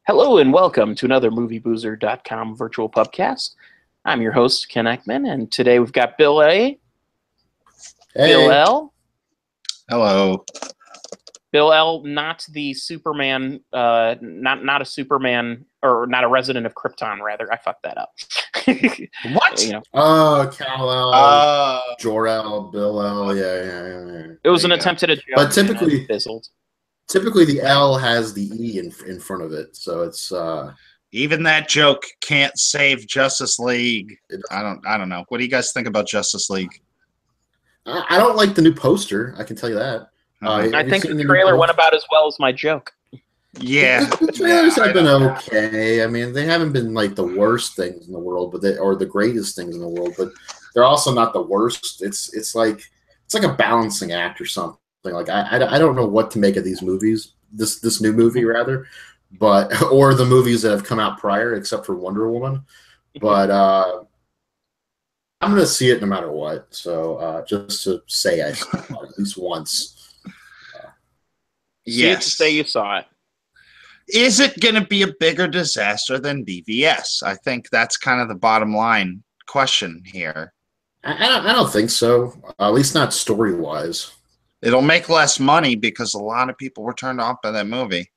Hello and welcome to another MovieBoozer.com virtual pubcast. I'm your host, Ken Ekman, and today we've got Bill A, Bill Hey. L, Hello. Bill L, not the Superman, not a Superman, or not a resident of Krypton, rather. I fucked that up. What? You know, Oh, Cal-El, Uh, Jor-El, Bill-El, yeah. it was There an you go. attempt at a joke, But and it fizzled. typically the L has the E in front of it, so it's even that joke can't save Justice League. it, I don't know. What do you guys think about Justice League? I don't like the new poster. I can tell you that. Uh-huh. I think the trailer went about as well as my joke. Yeah. The trailers Yeah, have been okay. I mean, they haven't been like the worst things in the world, or the greatest things in the world, but they're also not the worst. It's like a balancing act or something. Like I don't know what to make of these movies. This new movie rather, but or the movies that have come out prior, except for Wonder Woman. But I'm gonna see it no matter what. So just to say I saw it at least once. See it to say you saw it. Is it going to be a bigger disaster than BVS? I think that's kind of the bottom line question here. I don't think so. At least not story wise. It'll make less money because a lot of people were turned off by that movie.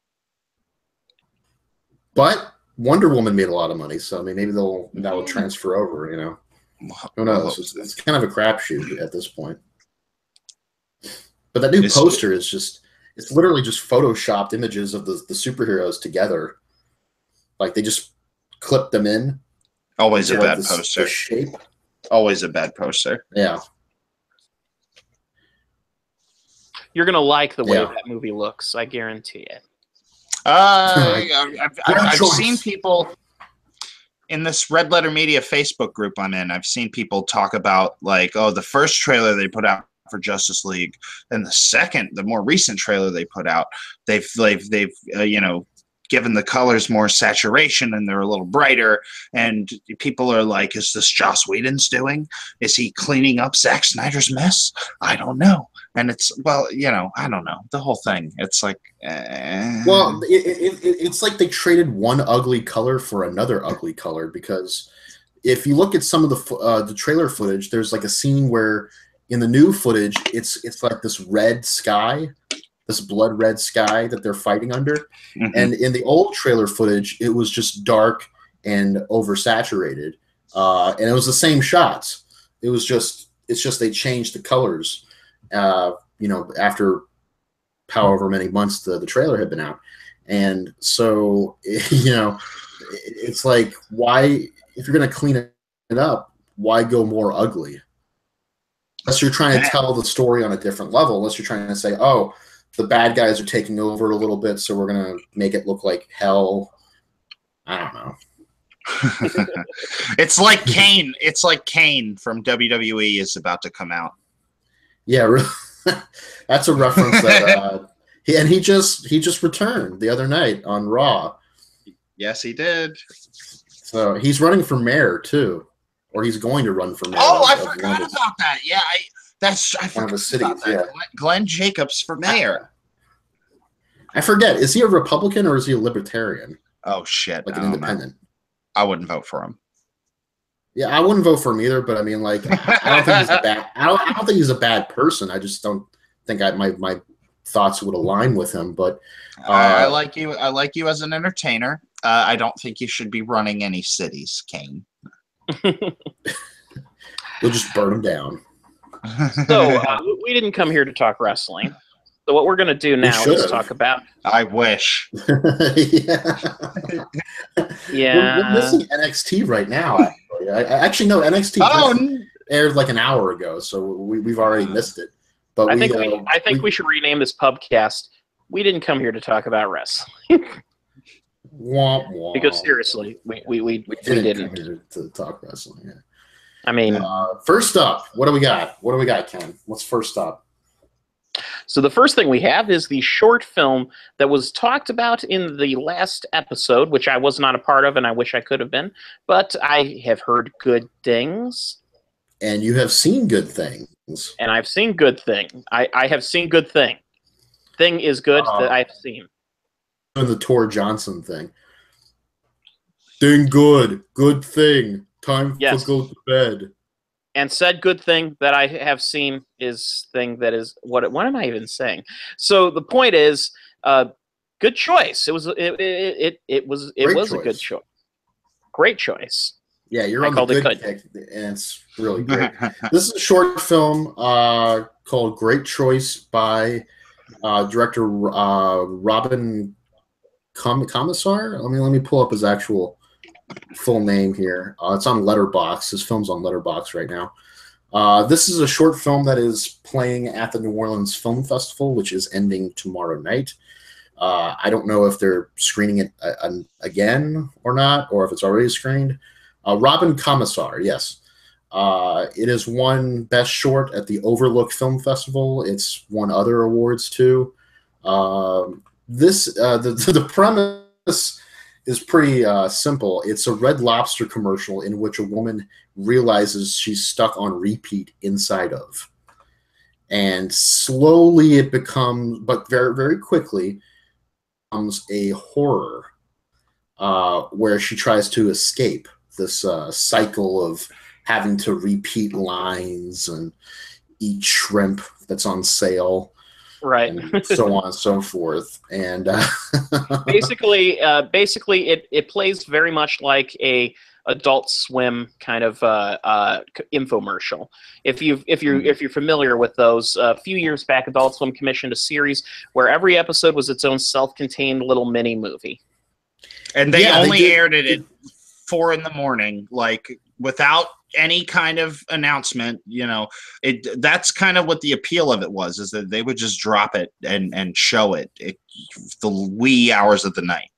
But Wonder Woman made a lot of money, so I mean maybe that will transfer over. You know, who knows? It's kind of a crapshoot at this point. But that new poster is just—it's literally just photoshopped images of the superheroes together. Like they just clipped them in. Always a bad the poster. Shape. Always a bad poster. Yeah. You're gonna like the way that movie looks. I guarantee it. I've seen people in this Red Letter Media Facebook group I'm in. I've seen people talk about like, oh, the first trailer they put out for Justice League, and the more recent trailer they put out, they've given the colors more saturation and they're a little brighter. And people are like, is this Joss Whedon's doing? Is he cleaning up Zack Snyder's mess? I don't know. And it's, well, I don't know. The whole thing. It's like, Well, it's like they traded one ugly color for another ugly color, because if you look at some of the trailer footage, there's like a scene where in the new footage, it's like this red sky, this blood red sky that they're fighting under. Mm-hmm. And in the old trailer footage, it was just dark and oversaturated. And it was the same shots. It's just they changed the colors, after however many months the trailer had been out. And so, it's like, why, if you're going to clean it up, why go more ugly? Unless you're trying to tell the story on a different level, unless you're trying to say, oh, the bad guys are taking over a little bit, so we're going to make it look like hell. I don't know. It's like Kane. It's like Kane from WWE is about to come out. Yeah, really. That's a reference that he just returned the other night on Raw. Yes, he did. So he's running for mayor too, or he's going to run for mayor. Oh, I forgot about that. Yeah, I one of the cities. Yeah, Glenn Jacobs for mayor. I forget. Is he a Republican or is he a Libertarian? Oh shit, like an independent. I wouldn't vote for him. Yeah, I wouldn't vote for him either. But I mean, like, I don't think he's a bad. I don't think he's a bad person. I just don't think my thoughts would align with him. But I like you. I like you as an entertainer. I don't think you should be running any cities, Kane. We'll just burn them down. So we didn't come here to talk wrestling. So what we're going to do now is talk about. I wish. Yeah. We're missing NXT right now. Actually, I actually know NXT aired like an hour ago, so we've already missed it. But I think we should rename this pubcast. We didn't come here to talk about wrestling. Womp, womp. Because seriously, we didn't come here to talk wrestling. Yeah. I mean, first up, what do we got? What do we got, Ken? What's first up? So the first thing we have is the short film that was talked about in the last episode, which I was not a part of and I wish I could have been, but I have heard good things. And you have seen good things. And I've seen good thing. I have seen good thing. Thing is good that I've seen. Doing the Tor Johnson thing. Thing good. Good thing. Time Yes. to go to bed. And said good thing that I have seen is thing that is what am I even saying? So the point is, good choice. It was a good choice. Great choice. Yeah, you're on the good pick, and it's really great. This is a short film called Great Choice by director Robin Commissar. Let me pull up his actual full name here. It's on Letterboxd. His film's on Letterboxd right now. This is a short film that is playing at the New Orleans Film Festival, which is ending tomorrow night. I don't know if they're screening it again or not, or if it's already screened. Robin Commissar, yes. It has won Best Short at the Overlook Film Festival. It's won other awards too. The premise is pretty simple. It's a Red Lobster commercial in which a woman realizes she's stuck on repeat inside of. And slowly it becomes, but very, very quickly, becomes a horror where she tries to escape this cycle of having to repeat lines and eat shrimp that's on sale. Right. And so on and so forth. And basically, it plays very much like a Adult Swim kind of infomercial. If you're familiar with those, a few years back, Adult Swim commissioned a series where every episode was its own self-contained little mini movie. And they only aired it at 4 a.m, like without any kind of announcement. That's kind of what the appeal of it was, is that they would just drop it and show it the wee hours of the night.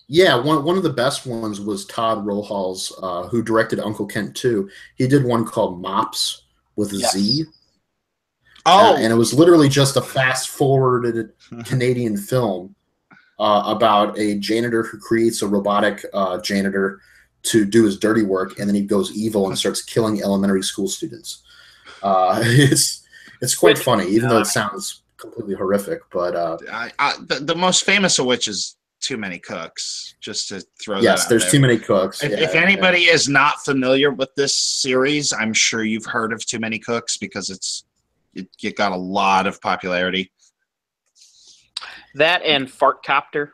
Yeah, one of the best ones was Todd Rohal's, who directed Uncle Kent 2. He did one called Mops with a Z. Oh, and it was literally just a fast-forwarded Canadian film about a janitor who creates a robotic janitor to do his dirty work, and then he goes evil and starts killing elementary school students. It's quite funny, even though it sounds completely horrific. But the most famous of which is Too Many Cooks. Just to throw that out. Yes, there's Too Many Cooks. If anybody is not familiar with this series, I'm sure you've heard of Too Many Cooks because it got a lot of popularity. That and Fartcopter.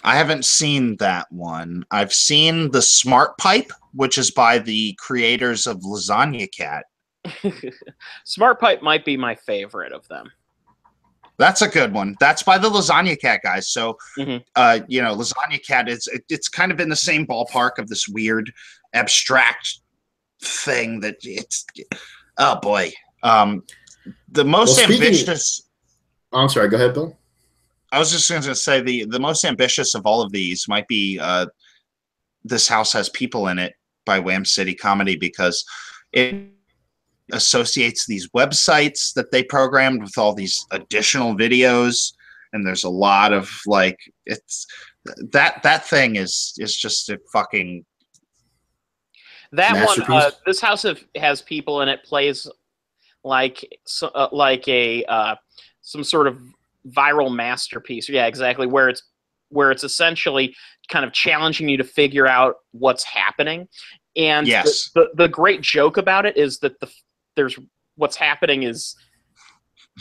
I haven't seen that one. I've seen The Smart Pipe, which is by the creators of Lasagna Cat. Smart Pipe might be my favorite of them. That's a good one. That's by the Lasagna Cat guys. So, Lasagna Cat it's kind of in the same ballpark of this weird, abstract thing that it's. Oh boy, the most ambitious. I'm sorry. Go ahead, Bill. I was just going to say the most ambitious of all of these might be This House Has People in It by Wham City Comedy, because it associates these websites that they programmed with all these additional videos, and there's a lot of it's that thing is just a fucking that one. This House Has People in It plays like a some sort of viral masterpiece. Yeah, exactly. Where it's essentially kind of challenging you to figure out what's happening. And yes, the great joke about it is that there's what's happening is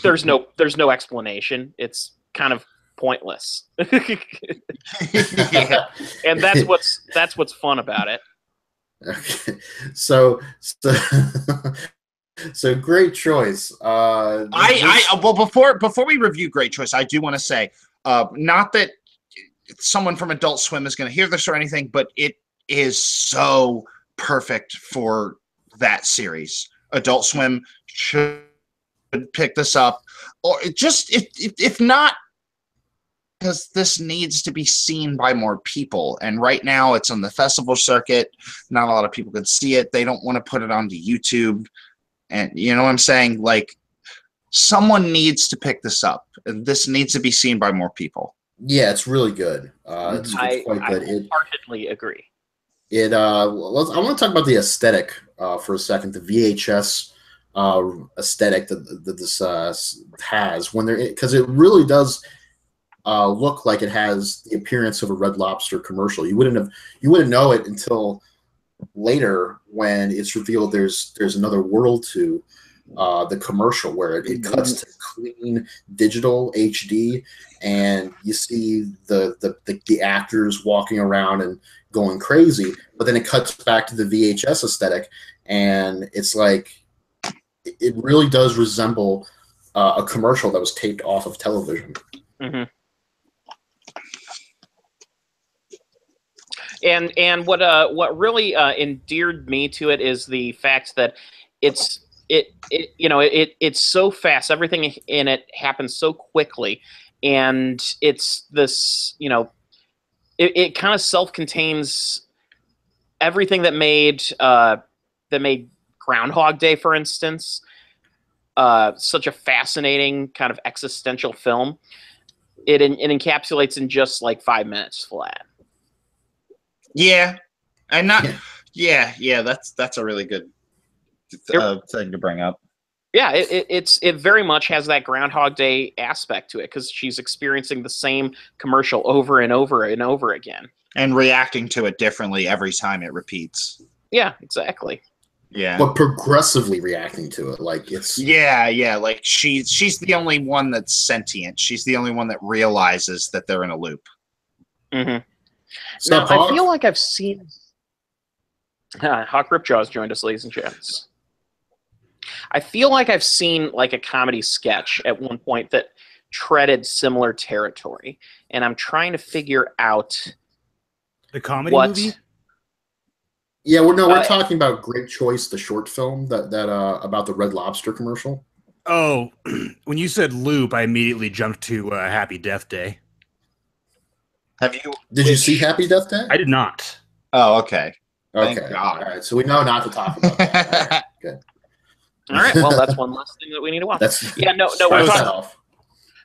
there's no explanation. It's kind of pointless. Yeah. And that's what's fun about it. Okay. So Great Choice. Well, before we review Great Choice, I do want to say, not that someone from Adult Swim is going to hear this or anything, but it is so perfect for that series. Adult Swim should pick this up, or if not, because this needs to be seen by more people. And right now, it's on the festival circuit. Not a lot of people can see it. They don't want to put it onto YouTube. And you know what I'm saying? Like, someone needs to pick this up. This needs to be seen by more people. Yeah, it's really good. It's quite good. I wholeheartedly agree. I want to talk about the aesthetic for a second. The VHS aesthetic that this has, because it really does look like it has the appearance of a Red Lobster commercial. You wouldn't know it until later when it's revealed there's another world to the commercial where it cuts to clean digital HD, and you see the actors walking around and going crazy, but then it cuts back to the VHS aesthetic, and it's like it really does resemble a commercial that was taped off of television. Mm-hmm. And what really endeared me to it is the fact that it's so fast. Everything in it happens so quickly, and it's this, it kind of self-contains everything that made Groundhog Day, for instance, such a fascinating kind of existential film. It encapsulates in just like 5 minutes flat. Yeah, and not yeah. That's a really good thing to bring up. Yeah, it very much has that Groundhog Day aspect to it because she's experiencing the same commercial over and over and over again, and reacting to it differently every time it repeats. Yeah, exactly. Yeah, but progressively reacting to it, like it's like she's the only one that's sentient. She's the only one that realizes that they're in a loop. Mm-hmm. Now, I feel like I've seen Hawk Ripjaw's joined us, ladies and gents. I feel like I've seen like a comedy sketch at one point that treaded similar territory, and I'm trying to figure out the comedy movie. Yeah, we're talking about Great Choice, the short film that about the Red Lobster commercial. Oh, when you said loop, I immediately jumped to Happy Death Day. Did you see Happy Death Day? I did not. Oh, okay. Okay. Thank God. All right, so we know not to talk about that. All right, good. All right. Well, that's one less thing that we need to watch. We're talking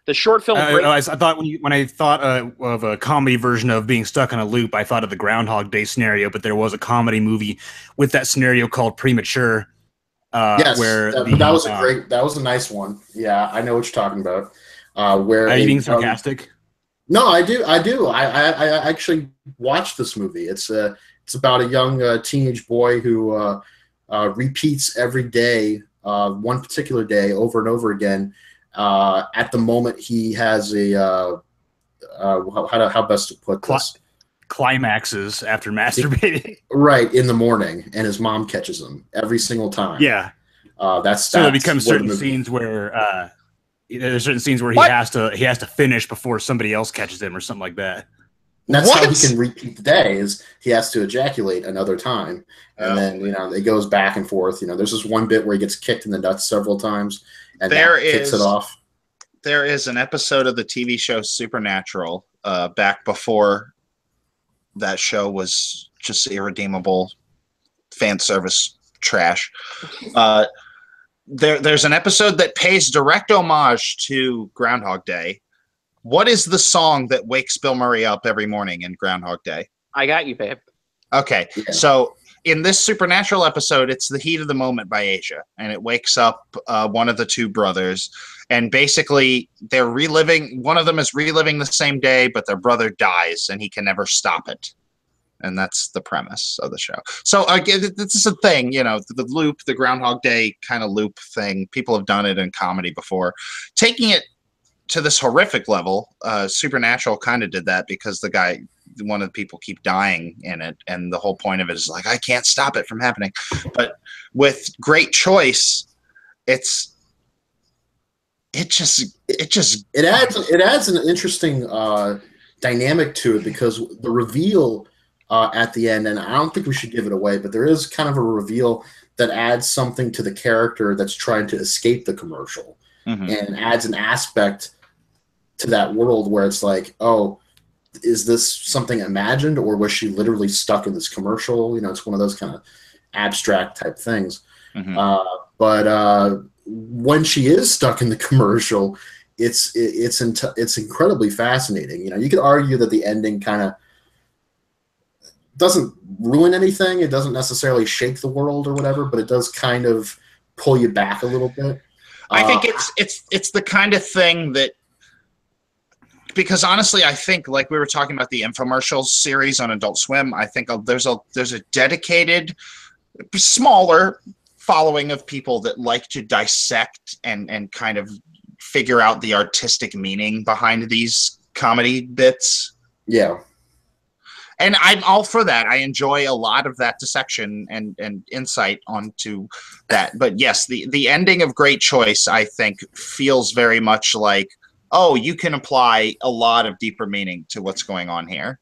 the short film. I thought when I thought of a comedy version of being stuck on a loop, I thought of the Groundhog Day scenario, but there was a comedy movie with that scenario called Premature. Yes, where that was a nice one. Yeah, I know what you're talking about. Where are you being sarcastic? No, I do. I actually watched this movie. It's about a young teenage boy who repeats every day, one particular day, over and over again. At the moment, he has a how best to put this? Climaxes after masturbating. Right, in the morning, and his mom catches him every single time. Yeah, that's there becomes certain scenes where there's certain scenes where he has to finish before somebody else catches him or something like that. And that's how he can repeat the day, is he has to ejaculate another time. And then, it goes back and forth. There's this one bit where he gets kicked in the nuts several times, and that kicks it off. There is an episode of the TV show Supernatural back before that show was just irredeemable fan service trash. There's an episode that pays direct homage to Groundhog Day. What is the song that wakes Bill Murray up every morning in Groundhog Day? I got you, babe. Okay, so in this Supernatural episode, it's The Heat of the Moment by Asia, and it wakes up one of the two brothers, and basically they're reliving, one of them is reliving the same day, but their brother dies, and he can never stop it. And that's the premise of the show. So again, this is a thing, the loop, the Groundhog Day kind of loop thing. People have done it in comedy before. Taking it to this horrific level, Supernatural kind of did that because one of the people keep dying in it, and the whole point of it is like, I can't stop it from happening. But with Great Choice, it adds an interesting dynamic to it, because the reveal at the end, and I don't think we should give it away, but there is kind of a reveal that adds something to the character that's trying to escape the commercial, and adds an aspect to that world where it's like, oh, is this something imagined, or was she literally stuck in this commercial? It's one of those kind of abstract type things. But when she is stuck in the commercial, it's incredibly fascinating. You could argue that the ending kind of doesn't ruin anything. It doesn't necessarily shake the world or whatever, but it does kind of pull you back a little bit. I think it's the kind of thing that, because honestly, I think like we were talking about the infomercials series on Adult Swim. I think there's a dedicated, smaller following of people that like to dissect and kind of figure out the artistic meaning behind these comedy bits. Yeah. And I'm all for that. I enjoy a lot of that dissection and insight onto that. But yes, the ending of Great Choice, I think, feels very much like, oh, you can apply a lot of deeper meaning to what's going on here.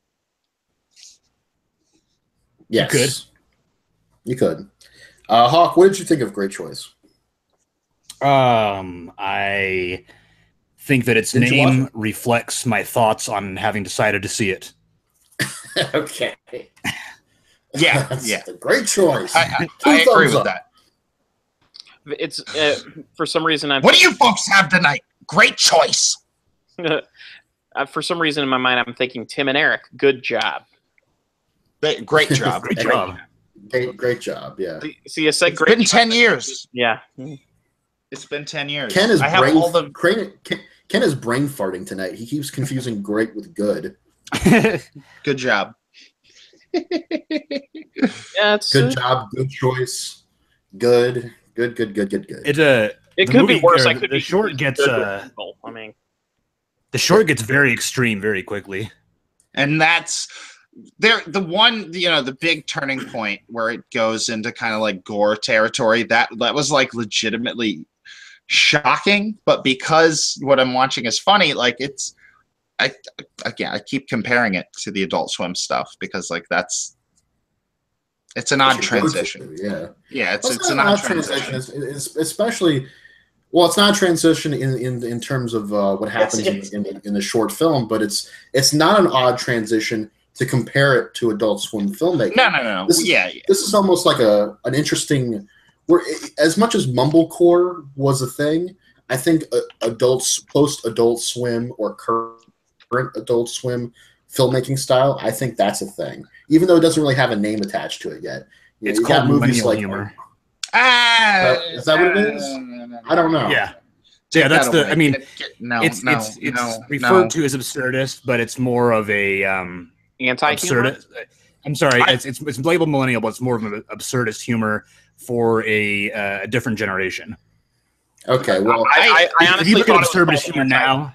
Yes. You could. Hawk, what did you think of Great Choice? I think that its Did you watch name it? reflects my thoughts on having decided to see it. Okay. Yeah, That's yeah. a great choice. I Two agree thumbs with up. that. It's for some reason I'm What do you folks have tonight? Great choice. for some reason in my mind I'm thinking Tim and Eric. Good job. Great job. Great job. Great job. Yeah. See, I said It's great. been 10 years. Yeah. It's been 10 years. Ken is I have all the Ken is brain farting tonight. He keeps confusing great with good. good job. Yeah, it's, Good job. Good choice. Good. Good. Good. it The could movie- be worse. or I could the be short confused gets good with evil. I mean, the short gets very extreme very quickly. And that's the big turning point where it goes into kind of like gore territory. That was like legitimately shocking, but because what I'm watching is funny, like I keep comparing it to the Adult Swim stuff because like it's an odd transition. Yeah. It's an odd transition. It's especially, well, it's not a transition in terms of what happens in the short film, but it's not an odd transition to compare it to Adult Swim filmmaking. No. This is almost like an interesting. Where as much as mumblecore was a thing, I think post Adult Swim or current Adult Swim filmmaking style, I think that's a thing. Even though it doesn't really have a name attached to it yet. It's called millennial humor. Is that what it is? I don't know. Yeah. Yeah, that's the. away. I mean, It's it's referred to as absurdist, but it's more of a anti-humor. absurdist. I'm sorry, it's labeled millennial, but it's more of an absurdist humor for a different generation. Okay, well, I honestly if you look at thought it was absurdist called humor now,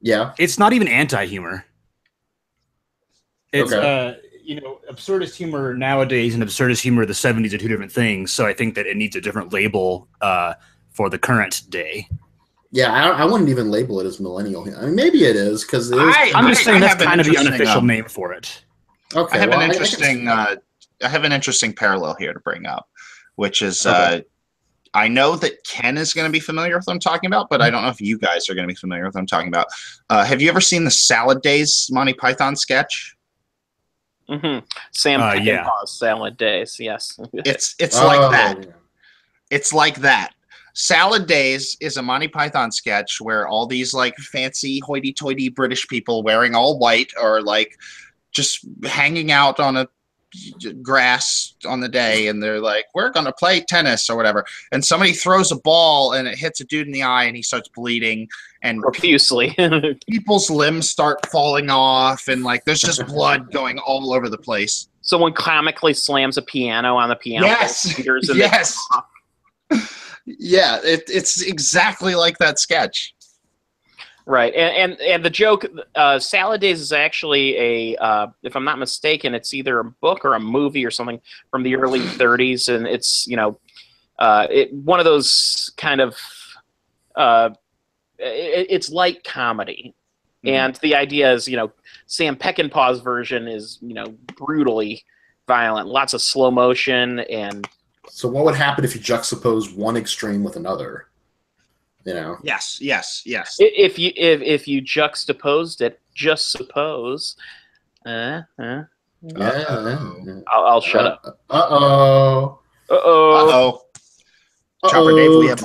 yeah. it's not even anti-humor. It's Okay. Absurdist humor nowadays and absurdist humor of the 70s are two different things. So I think that it needs a different label for the current day. Yeah, I wouldn't even label it as millennial. I mean, maybe it is because I'm just saying I that's have an kind of the interesting, unofficial name for it. okay. I have well, an I guess- interesting I have an interesting parallel here to bring up, which is Okay. I know that Ken is going to be familiar with what I'm talking about, but I don't know if you guys are going to be familiar with what I'm talking about. Have you ever seen the Salad Days Monty Python sketch? Mm-hmm. Sam Peckinpah's Salad Days. Yes. It's like that. yeah. It's like that. Salad Days is a Monty Python sketch where all these like fancy hoity-toity British people wearing all white are like just hanging out on a grass on the day, and they're like, we're gonna play tennis or whatever, and somebody throws a ball and it hits a dude in the eye and he starts bleeding, and Profusely. people's limbs start falling off, and like there's just blood going all over the place. Someone comically slams a piano on the piano. Yes. Fingers and Yes. Yeah, it's exactly like that sketch. Right, and the joke, Salad Days is actually a, if I'm not mistaken, it's either a book or a movie or something from the early 30s, and it's one of those kind of, it's light comedy, and the idea is Sam Peckinpah's version is brutally violent, lots of slow motion, and So what would happen if you juxtapose one extreme with another? Yes. if you juxtaposed it, just suppose. I'll shut up. Uh-oh. Uh-oh. Chopper Dave, we have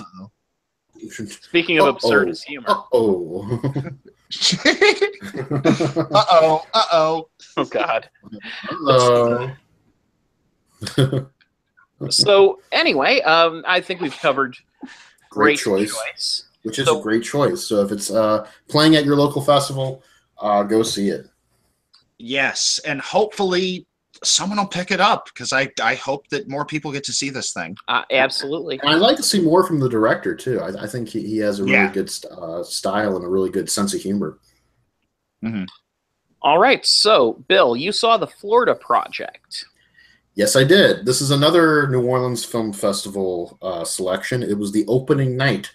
Speaking of absurdist humor. Uh-oh. Uh-oh. Oh, God. Uh-oh. So, anyway, I think we've covered Great choice. which is a great choice. So if it's playing at your local festival, go see it. Yes, and hopefully someone will pick it up because I hope that more people get to see this thing. Absolutely. And I'd like to see more from the director too. I think he has a really good style and a really good sense of humor. Mm-hmm. All right, so Bill, you saw the Florida Project. Yes, I did. This is another New Orleans Film Festival selection. It was the opening night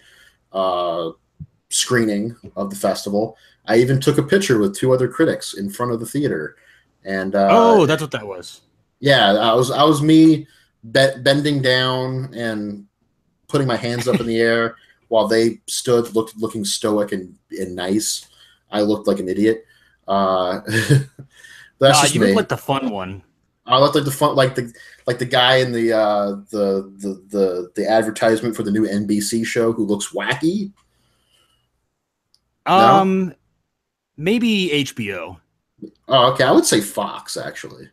screening of the festival. I even took a picture with 2 other critics in front of the theater. And that's what that was. Yeah, I was me bending down and putting my hands up in the air while they stood looking stoic and nice. I looked like an idiot. That's just you me. look like the fun one. I looked like the fun, like the guy in the advertisement for the new NBC show who looks wacky. No? Maybe HBO. Oh, okay. I would say Fox, actually.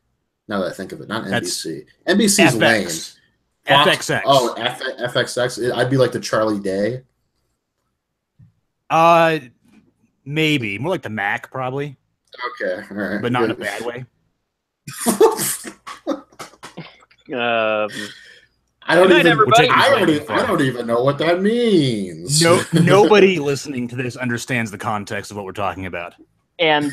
Now that I think of it, not NBC. NBC's lame. FX. Fox, FXX. Oh, FXX. I'd be like the Charlie Day. Maybe more like the Mac, probably. Okay, all right, but not in a bad way. I don't everybody. even know what that means. Nobody listening to this understands the context of what we're talking about. And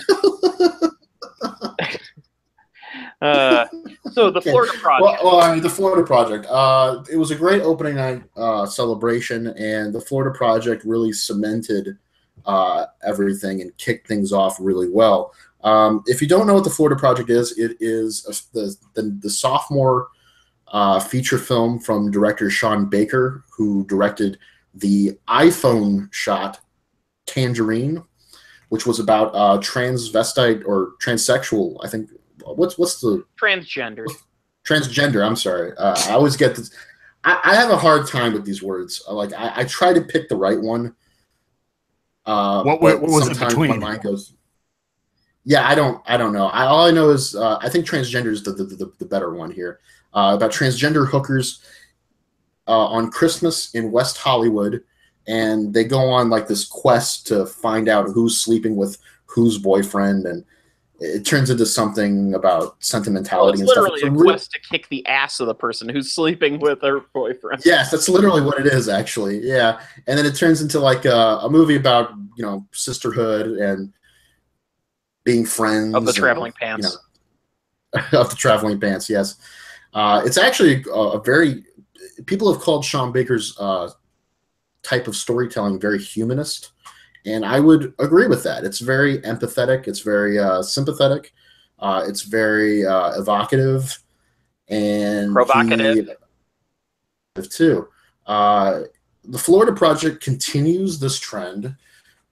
so the Florida Project. The Florida Project. It was a great opening night celebration, and the Florida Project really cemented everything and kicked things off really well. If you don't know what the Florida Project is, it is the sophomore feature film from director Sean Baker, who directed the iPhone shot Tangerine, which was about transvestite or transsexual. I think what's the transgender. I'm sorry. I always get this. I have a hard time with these words. I try to pick the right one. What was it between? My mind goes. Yeah, I don't know. All I know is I think transgender is the better one here. About transgender hookers on Christmas in West Hollywood, and they go on like this quest to find out who's sleeping with whose boyfriend, and it turns into something about sentimentality. It's and literally stuff. a quest to kick the ass of the person who's sleeping with her boyfriend. Yes, that's literally what it is, actually. Yeah, and then it turns into like a movie about sisterhood and being friends of the traveling pants. Of the traveling pants, yes. It's actually people have called Sean Baker's type of storytelling very humanist, and I would agree with that. It's very empathetic. It's very sympathetic. It's very evocative and provocative too. The Florida Project continues this trend,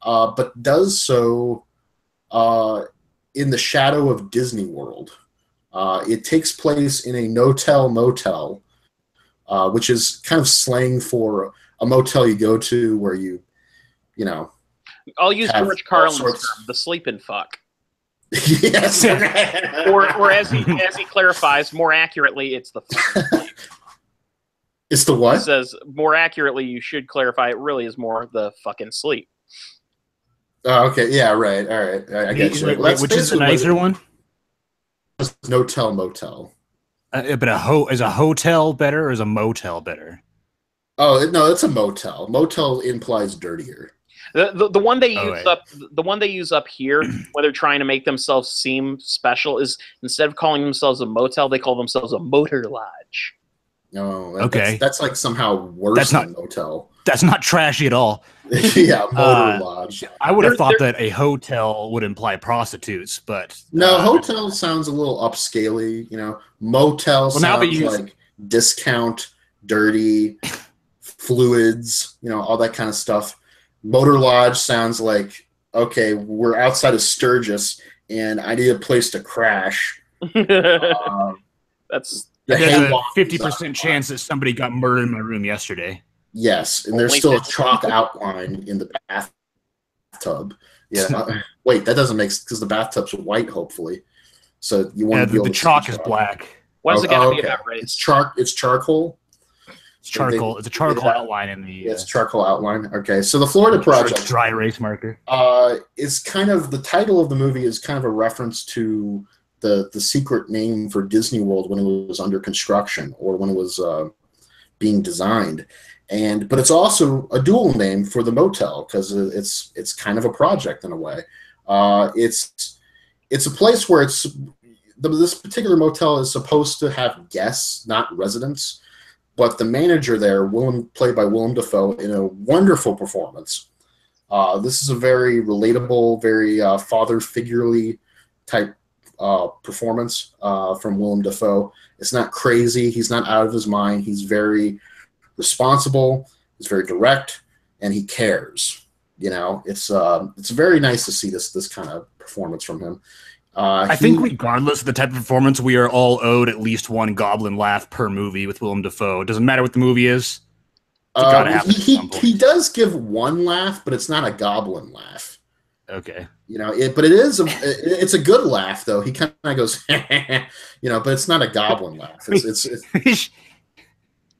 but does so in the shadow of Disney World. It takes place in a no-tell motel, which is kind of slang for a motel you go to where I'll use George Carlin's term, the sleeping fuck. Yes. or as he clarifies, more accurately, it's the fucking It's the what? He says, more accurately, you should clarify, it really is more the fucking sleep. Oh, okay. Yeah, right. All right. I get you. Which is the nicer one? No-tell motel. But is a hotel better or is a motel better? Oh no, it's a motel. Motel implies dirtier. The one they use up here when they're trying to make themselves seem special is instead of calling themselves a motel, they call themselves a motor lodge. No, okay, that's like somehow worse than motel. That's not trashy at all. Yeah, motor lodge. I would have thought that a hotel would imply prostitutes, but no, hotel sounds a little upscaly. Motel sounds like discount, dirty, fluids. All that kind of stuff. Motor lodge sounds like, okay, we're outside of Sturgis, and I need a place to crash. That's there's a 50% chance that somebody got murdered in my room yesterday. Yes, and there's still a chalk outline in the bathtub. Yeah, wait, that doesn't make sense because the bathtub's white, hopefully. So you want to be able the to chalk is black. What is it going to be about race? It's charcoal. It's charcoal. It's a charcoal outline in the. It's charcoal outline. Okay, so the Florida Project, dry erase marker, is kind of the title of the movie is kind of a reference to the secret name for Disney World when it was under construction or when it was being designed, but it's also a dual name for the motel because it's kind of a project in a way. It's a place where this particular motel is supposed to have guests, not residents. But the manager there, played by Willem Dafoe, in a wonderful performance. This is a very relatable, very father figurely type performance from Willem Dafoe. It's not crazy. He's not out of his mind. He's very responsible. He's very direct, and he cares. It's very nice to see this kind of performance from him. I think regardless of the type of performance, we are all owed at least one goblin laugh per movie with Willem Dafoe. It doesn't matter what the movie is. He does give one laugh, but it's not a goblin laugh. Okay. But it's a good laugh though. He kind of goes, but it's not a goblin laugh. It's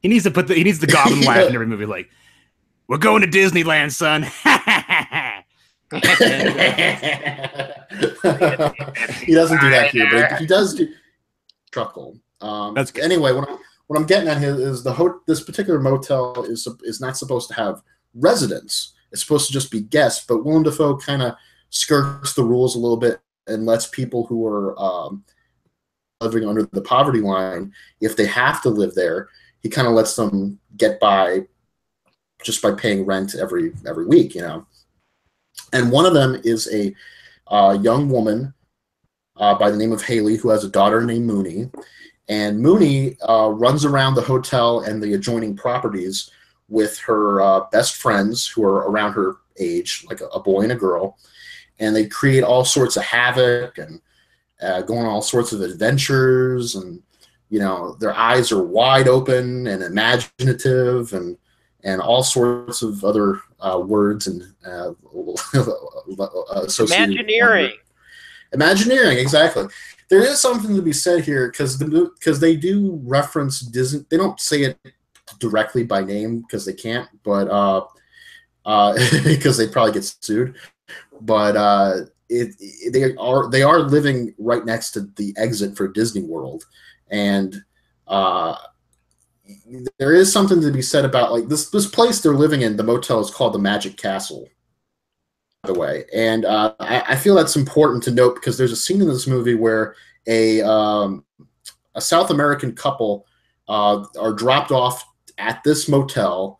he needs the goblin laugh in every movie. Like, we're going to Disneyland, son. He doesn't do that here, but he does do chuckle. That's good. Anyway, what I'm getting at here is this particular motel is not supposed to have residents. It's supposed to just be guests. But Willem Dafoe kind of skirts the rules a little bit and lets people who are living under the poverty line, if they have to live there, he kind of lets them get by just by paying rent every week. And one of them is a young woman by the name of Haley who has a daughter named Mooney. And Mooney runs around the hotel and the adjoining properties with her best friends who are around her age, like a boy and a girl. And they create all sorts of havoc and go on all sorts of adventures. And, their eyes are wide open and imaginative and all sorts of other words and associated. Imagineering, exactly. There is something to be said here because they do reference Disney. They don't say it directly by name because they can't, but because they probably get sued. But they are living right next to the exit for Disney World, and there is something to be said about like this place they're living in. The motel is called the Magic Castle, by the way, and I feel that's important to note because there's a scene in this movie where a South American couple are dropped off at this motel,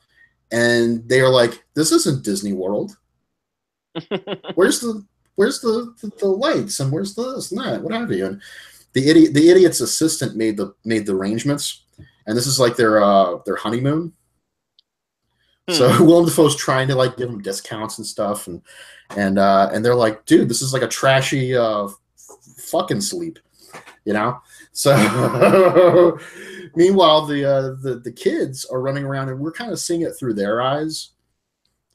and they are like, "This isn't Disney World. Where's the lights and where's this and that? What have you?" And the idiot's assistant made the arrangements. And this is like their honeymoon. So Willem Dafoe's trying to like give them discounts and stuff, and they're like, dude, this is like a trashy fucking sleep, So meanwhile, the kids are running around, and we're kind of seeing it through their eyes,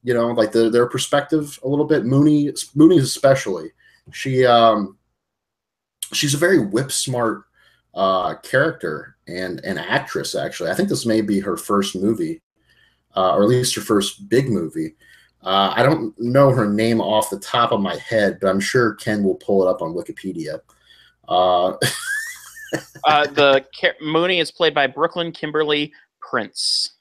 like their perspective a little bit. Mooney especially, she's a very whip smart character and actress. Actually, I think this may be her first movie, or at least her first big movie. I don't know her name off the top of my head, but I'm sure Ken will pull it up on Wikipedia. Mooney is played by Brooklyn Kimberly Prince.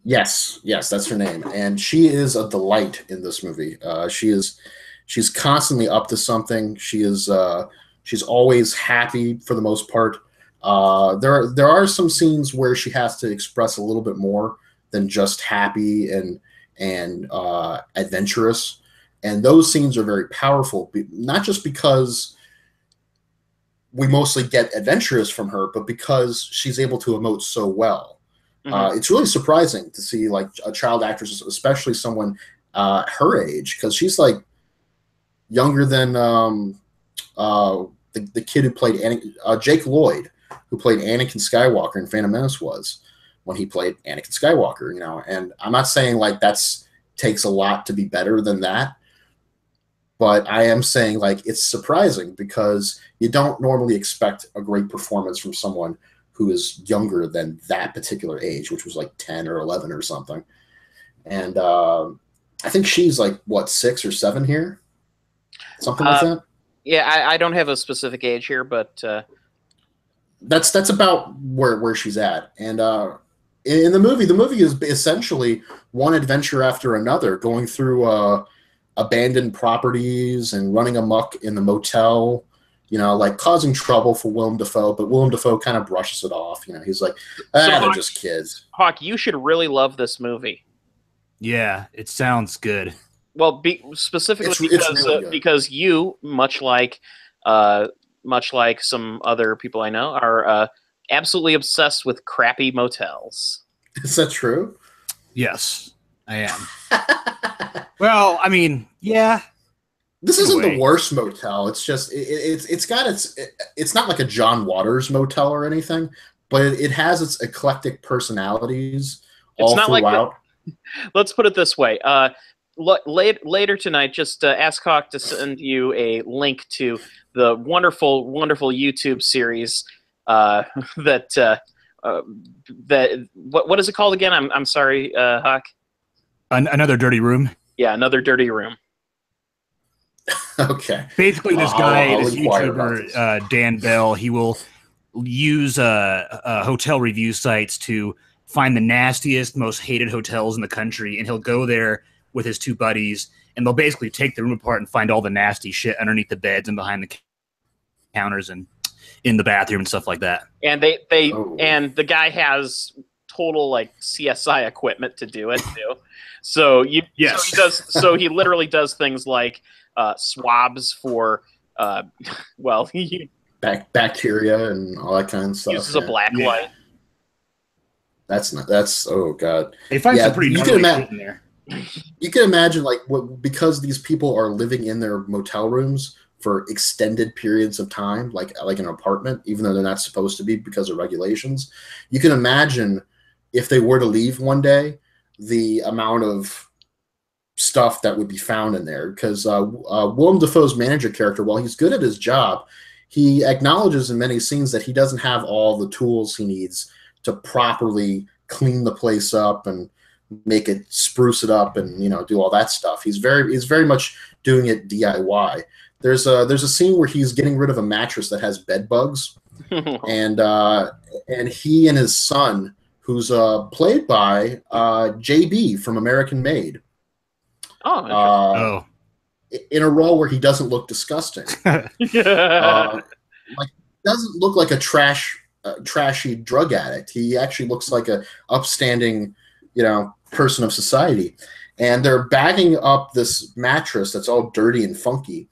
Yes, that's her name, and she is a delight in this movie. She's constantly up to something. She's always happy for the most part. There are some scenes where she has to express a little bit more than just happy and adventurous, and those scenes are very powerful. Not just because we mostly get adventurous from her, but because she's able to emote so well. Mm-hmm. It's really surprising to see like a child actress, especially someone her age, because she's like younger than the kid who played Jake Lloyd, who played Anakin Skywalker in Phantom Menace was when he played Anakin Skywalker, and I'm not saying like takes a lot to be better than that, but I am saying, like, it's surprising because you don't normally expect a great performance from someone who is younger than that particular age, which was like 10 or 11 or something. And I think she's like, what, 6 or 7 here? Something like that? Yeah, I don't have a specific age here, but That's about where she's at. And in the movie is essentially one adventure after another, going through abandoned properties and running amok in the motel, you know, like causing trouble for Willem Dafoe, but Willem Dafoe kind of brushes it off. You know, he's like, they're just kids. Hawk, you should really love this movie. Yeah, it sounds good. Well, specifically it's really because you, much like some other people I know, are absolutely obsessed with crappy motels. Is that true? Yes, I am. Well, I mean, yeah. This isn't the worst motel. It's just it's not like a John Waters motel or anything, but it has its eclectic personalities all throughout. Let's put it this way. Later tonight, just ask Hawk to send you a link to the wonderful YouTube series that what is it called again? I'm sorry, Hawk. Another Dirty Room. Yeah, Another Dirty Room. Okay. Basically, this guy, this YouTuber, Dan Bell, he will use hotel review sites to find the nastiest, most hated hotels in the country, and he'll go there with his 2 buddies, and they'll basically take the room apart and find all the nasty shit underneath the beds and behind the counters and in the bathroom and stuff like that. And and the guy has total like CSI equipment to do it too. So he literally does things like swabs for bacteria and all that kind of stuff. Uses a black light. That's oh god. They find some pretty gnarly shit in there. You can imagine, like, because these people are living in their motel rooms for extended periods of time, like an apartment, even though they're not supposed to be because of regulations. You can imagine if they were to leave one day, the amount of stuff that would be found in there. Because Willem Dafoe's manager character, while he's good at his job, he acknowledges in many scenes that he doesn't have all the tools he needs to properly clean the place up and make it, spruce it up, and do all that stuff. He's very much doing it DIY. There's a scene where he's getting rid of a mattress that has bed bugs, and he and his son, who's played by JB from American Made, in a role where he doesn't look disgusting, like doesn't look like a trashy drug addict. He actually looks like a upstanding, person of society. And they're bagging up this mattress that's all dirty and funky.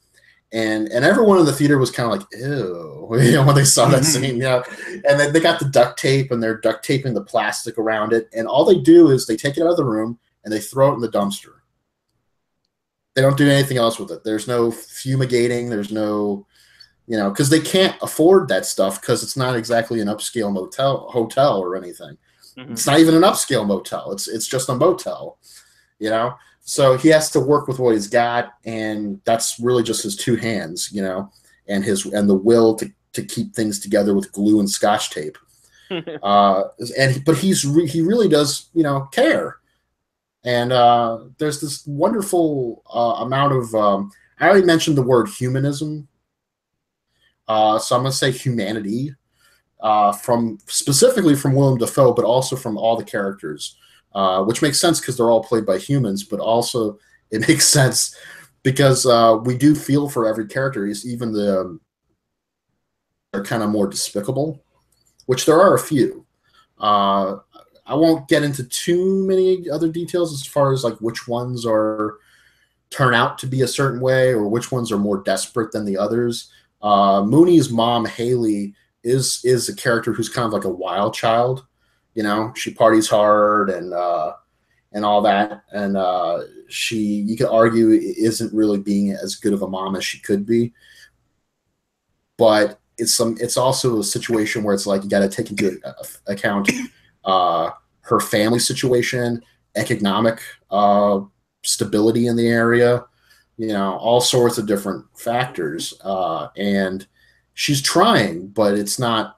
And everyone in the theater was kind of like, ew, when they saw that scene, And then they got the duct tape, and they're duct taping the plastic around it. And all they do is they take it out of the room and they throw it in the dumpster. They don't do anything else with it. There's no fumigating. There's no, because they can't afford that stuff because it's not exactly an upscale hotel or anything. Mm-hmm. It's not even an upscale motel. It's just a motel, So he has to work with what he's got, and that's really just his 2 hands, and the will to keep things together with glue and Scotch tape. But he really does, care. And there's this wonderful amount of I already mentioned the word humanism, so I'm going to say humanity. Specifically from Willem Dafoe, but also from all the characters, which makes sense because they're all played by humans, but also it makes sense because we do feel for every character, even they're kind of more despicable, which there are a few. I won't get into too many other details as far as like which ones turn out to be a certain way or which ones are more desperate than the others. Mooney's mom, Haley, is a character who's kind of like a wild child. She parties hard and all that, and you could argue isn't really being as good of a mom as she could be. But it's also a situation where it's like you got to take into account her family situation, economic stability in the area, all sorts of different factors, and she's trying, but it's not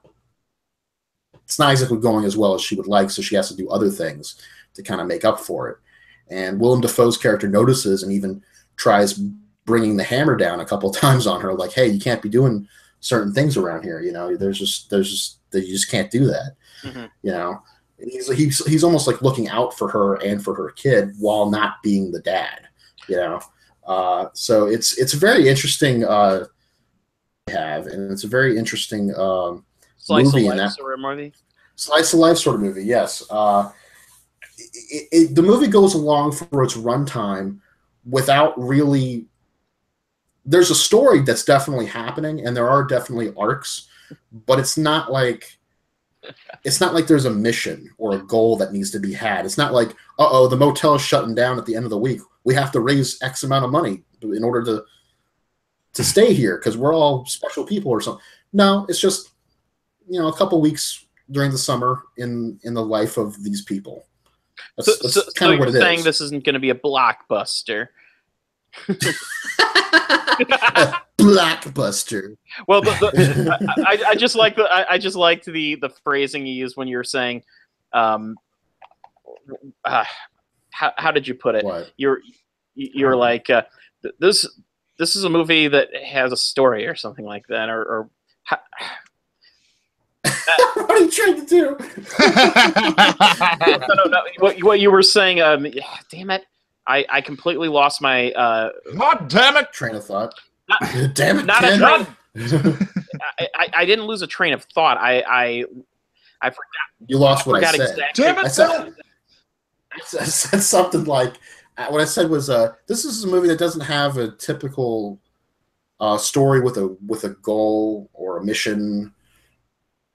it's not exactly going as well as she would like, so she has to do other things to kind of make up for it. And Willem Dafoe's character notices and even tries bringing the hammer down a couple of times on her, like, hey, you can't be doing certain things around here. You know, there's just you just can't do that. Mm-hmm. You know, he's almost like looking out for her and for her kid while not being the dad. You know, so it's a very interesting and it's a very interesting Slice movie of in life that sort of movie. Slice of life sort of movie. Yes, the movie goes along for its runtime without really. There's a story that's definitely happening, and there are definitely arcs, but it's not like there's a mission or a goal that needs to be had. It's not like, the motel is shutting down at the end of the week. We have to raise X amount of money in order to stay here because we're all special people or something. No, it's just, a couple weeks during the summer in the life of these people. That's kind of what it is. You're saying this isn't going to be a blockbuster. Blockbuster. Well, I just like the phrasing you used when you were saying, how did you put it? What? You're like this is a movie that has a story or something like that, or what are you trying to do? No. What you were saying? Damn it. I completely lost my God damn it! Train of thought. Damn it! Not a train. I didn't lose a train of thought. I forgot. You lost what I said. Exactly. Damn it! I said something like, what I said was, this is a movie that doesn't have a typical story with a goal or a mission.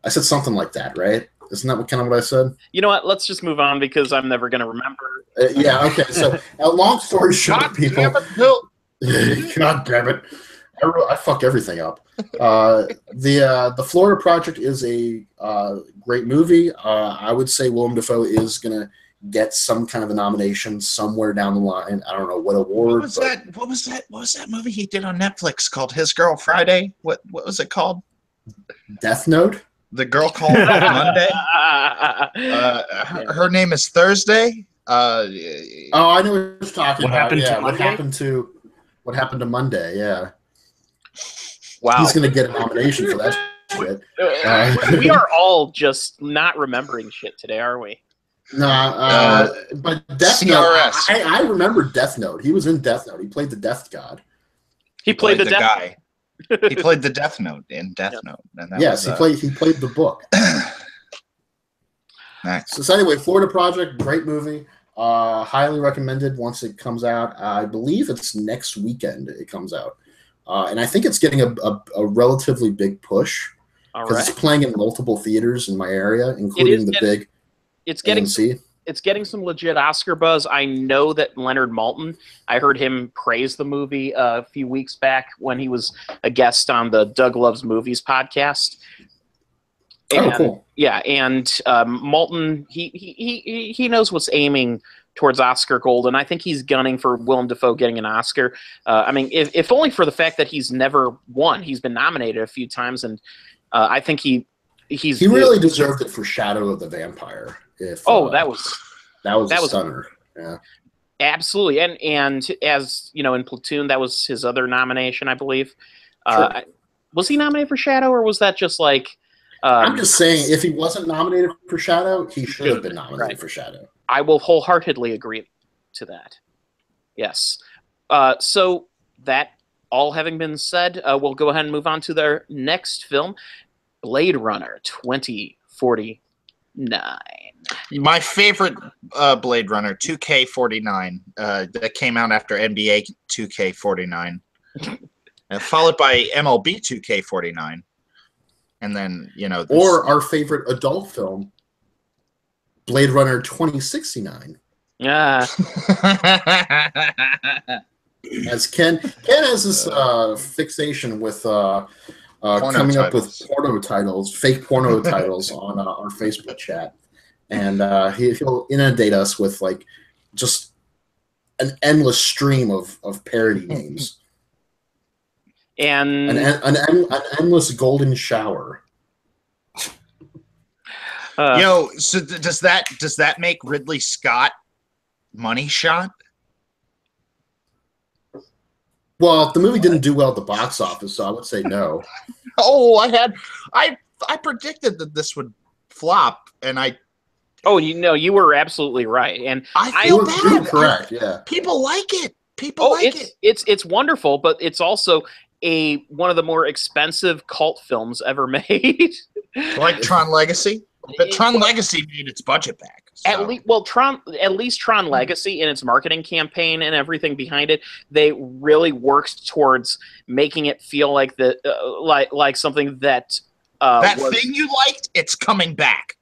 I said something like that, right? Isn't that kind of what I said? You know what? Let's just move on because I'm never going to remember. Yeah, okay. So, long story short, people. God damn it. I fuck everything up. The Florida Project is a great movie. I would say Willem Dafoe is going to get some kind of a nomination somewhere down the line. I don't know what award. What was that movie he did on Netflix called His Girl Friday? What was it called? Death Note? The Girl Called Monday. Her name is Thursday. I know what you're talking about. What happened to Monday? Yeah. Wow. He's going to get a nomination for that shit. We are all just not remembering shit today, are we? Nah, but Death Note. CRS. I remember Death Note. He was in Death Note. He played the Death God. He played the guy. He played the Death Note in Death Note. And that yes, he played the book. Nice. So anyway, Florida Project, great movie. Highly recommended once it comes out. I believe it's next weekend it comes out. And I think it's getting a relatively big push because it's playing in multiple theaters in my area, including the big AMC. It's getting some legit Oscar buzz. I know that Leonard Maltin, I heard him praise the movie a few weeks back when he was a guest on the Doug Loves Movies podcast. And, cool. Yeah, and Maltin, he knows what's aiming towards Oscar gold, and I think he's gunning for Willem Dafoe getting an Oscar. I mean, if only for the fact that he's never won. He's been nominated a few times, and I think he really deserved it for Shadow of the Vampire. That was a stunner. Yeah, absolutely. And as you know, in Platoon, that was his other nomination, I believe. Sure. Was he nominated for Shadow, or was that just like? I'm just saying, if he wasn't nominated for Shadow, he should have been nominated for Shadow. I will wholeheartedly agree to that. Yes. So that all having been said, we'll go ahead and move on to their next film, Blade Runner 2049. My favorite Blade Runner, 2K49, that came out after NBA 2K49, followed by MLB 2K49, and then or our favorite adult film, Blade Runner 2069. Yeah. As Ken has this fixation with coming up with porno titles, fake porno titles on our Facebook chat, and he'll inundate us with like just an endless stream of parody names, and an endless golden shower. Yo, so does that make Ridley Scott money shot? Well, the movie didn't do well at the box office, so I would say no. Oh, I predicted that this would flop, and you were absolutely right, and I feel You were bad. correct, yeah. People like it. People like it. It's wonderful, but it's also one of the more expensive cult films ever made. Like Tron Legacy, but Tron Legacy made its budget back. So. At least Tron Legacy in its marketing campaign and everything behind it, they really worked towards making it feel like like something that thing you liked. It's coming back.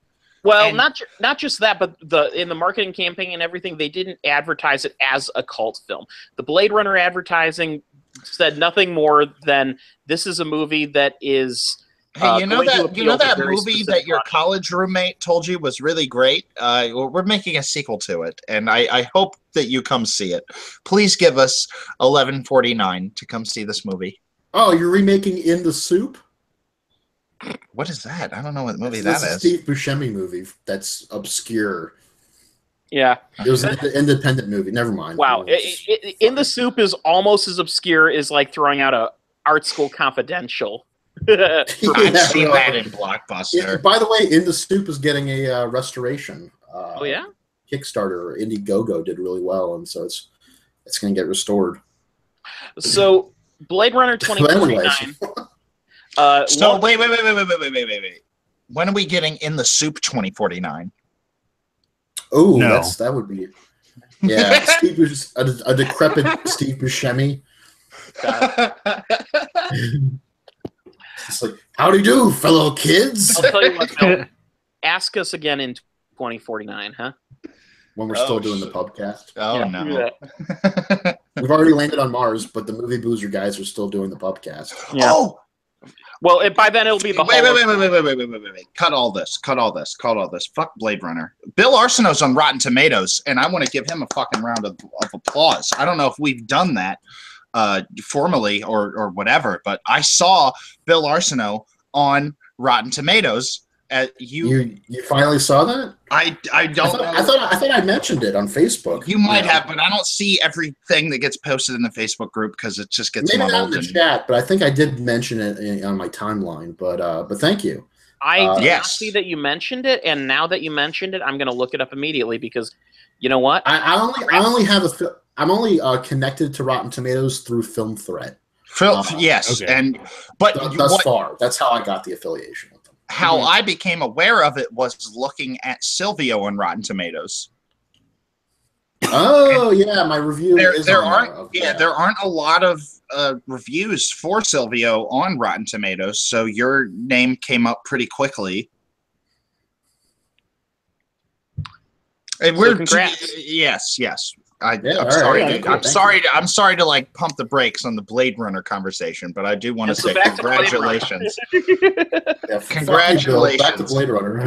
Well, not just that, but in the marketing campaign and everything, they didn't advertise it as a cult film. The Blade Runner advertising said nothing more than this is a movie that is. Hey, you know that movie that your college roommate told you was really great? We're making a sequel to it, and I hope that you come see it. Please give us $11.49 to come see this movie. Oh, you're remaking In the Soup? What is that? I don't know what movie That's that is. a Steve Buscemi movie that's obscure. Yeah. It was an independent movie. Never mind. Wow. In the Soup is almost as obscure as like throwing out a Art School Confidential. I've seen that in Blockbuster. Yeah, by the way, In the Soup is getting a restoration. Oh yeah. Kickstarter, Indiegogo did really well, and so it's going to get restored. So Blade Runner 2049. So wait. When are we getting In the Soup 2049? Oh, No. that would be. Yeah, a decrepit Steve Buscemi. It's like, howdy do, fellow kids. I'll tell you what, Bill, ask us again in 2049, huh? When we're still doing the Pubcast. Oh, Yeah, no. We've already landed on Mars, but the Movie Boozer guys are still doing the Pubcast. Yeah. Oh! Well, by then it'll be the Wait. Cut all this. Fuck Blade Runner. Bill Arsenault's on Rotten Tomatoes, and I want to give him a fucking round of applause. I don't know if we've done that formally or whatever, but I saw Bill Arsenault on Rotten Tomatoes. You finally saw that? I don't know. I thought I mentioned it on Facebook. You might have, but I don't see everything that gets posted in the Facebook group because it just gets maybe muddled. not in the chat, but I think I did mention it on my timeline. But thank you. I did not see that you mentioned it, and now that you mentioned it, I'm going to look it up immediately because, you know what? I'm only connected to Rotten Tomatoes through Film Threat. Yes, okay. But thus far, that's how I got the affiliation with them. How I became aware of it was looking at Silvio on Rotten Tomatoes. Oh yeah, my review. There aren't a lot of reviews for Silvio on Rotten Tomatoes, so your name came up pretty quickly. And congrats. Yes. I'm right. sorry to like pump the brakes on the Blade Runner conversation, but I do want to say congratulations. Congratulations. Back to Blade Runner.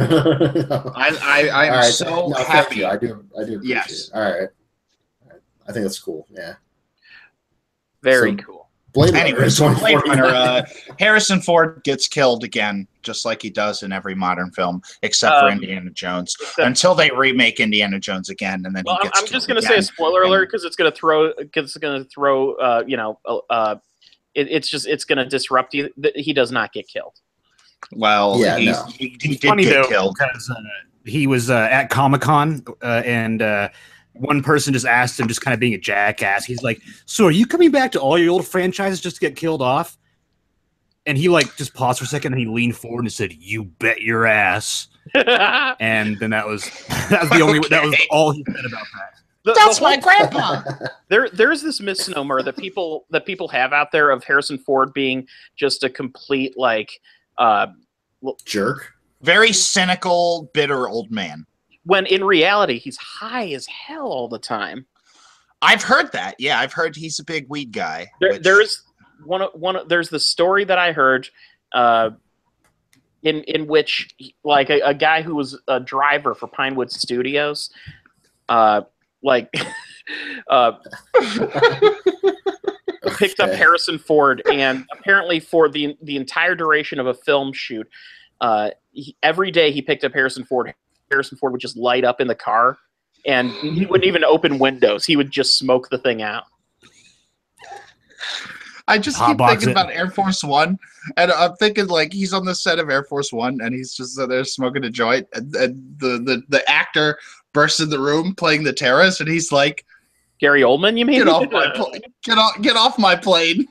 I'm right, so happy. I do appreciate it. All right. I think that's cool. Yeah. Very cool. Blade Runner, Harrison Ford gets killed again, just like he does in every modern film, except for Indiana Jones. Until they remake Indiana Jones again, and then he gets I'm just going to say a spoiler alert because it's going to throw. It's going to disrupt you. He does not get killed. Well, he did get killed because he was at Comic-Con and. One person just asked him, just kind of being a jackass. He's like, "So are you coming back to all your old franchises just to get killed off?" And he like just paused for a second, and he leaned forward and said, "You bet your ass." And then that was all he said about that. That's my grandpa. There's this misnomer that people have out there of Harrison Ford being just a complete jerk, very cynical, bitter old man. When in reality, he's high as hell all the time. I've heard that. Yeah, I've heard he's a big weed guy. There's the story that I heard, in which like a guy who was a driver for Pinewood Studios, picked up Harrison Ford, and apparently for the entire duration of a film shoot, every day he picked up Harrison Ford would just light up in the car, and he wouldn't even open windows. He would just smoke the thing out. I just keep thinking about Air Force One, and I'm thinking like he's on the set of Air Force One, and he's just there smoking a joint, and the actor bursts in the room playing the terrorist, and he's like, Gary Oldman, you mean? Get off my plane! Get off my plane!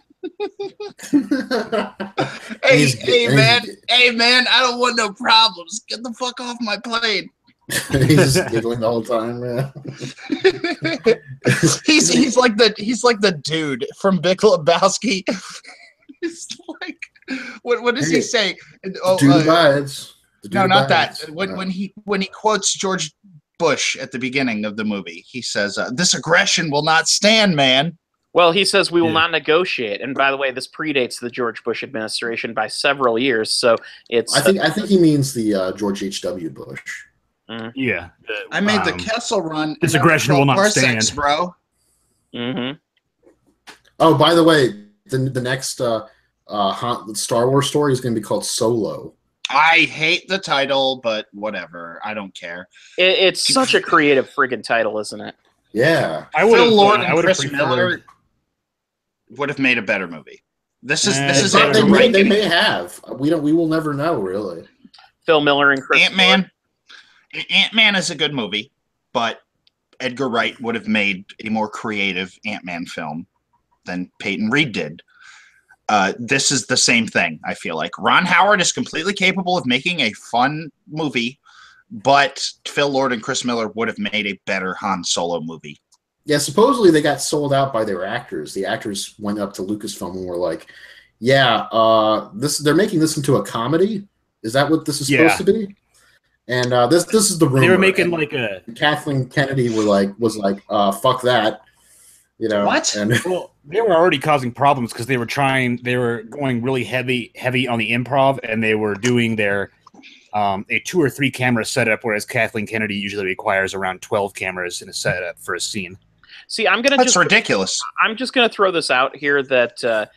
hey man, I don't want no problems. Get the fuck off my plane. He's just giggling the whole time, man. he's like the dude from Big Lebowski. It's like what does he say? Dude abides. No, not that. When he quotes George Bush at the beginning of the movie, he says, "This aggression will not stand, man." Well, he says we will not negotiate. And by the way, this predates the George Bush administration by several years, so it's. I think he means the George H.W. Bush. Yeah, I made the Kessel Run. This aggression will not stand, bro. Mm-hmm. Oh, by the way, the next Star Wars story is going to be called Solo. I hate the title, but whatever. I don't care. It's such a creative friggin' title, isn't it? Yeah. Phil Lord and Chris Miller would have made a better movie. This is they may have. We will never know, really. Phil Miller and Chris Ant-Man. Ant-Man is a good movie, but Edgar Wright would have made a more creative Ant-Man film than Peyton Reed did. This is the same thing, I feel like. Ron Howard is completely capable of making a fun movie, but Phil Lord and Chris Miller would have made a better Han Solo movie. Yeah, supposedly they got sold out by their actors. The actors went up to Lucasfilm and were like, yeah, they're making this into a comedy. Is that what this is supposed to be? And this is the rumor. They were making like a Kathleen Kennedy was like, fuck that. You know what? And well, they were already causing problems because they were going really heavy on the improv, and they were doing their a 2 or 3 camera setup, whereas Kathleen Kennedy usually requires around 12 cameras in a setup for a scene. See, that's ridiculous. I'm just gonna throw this out here that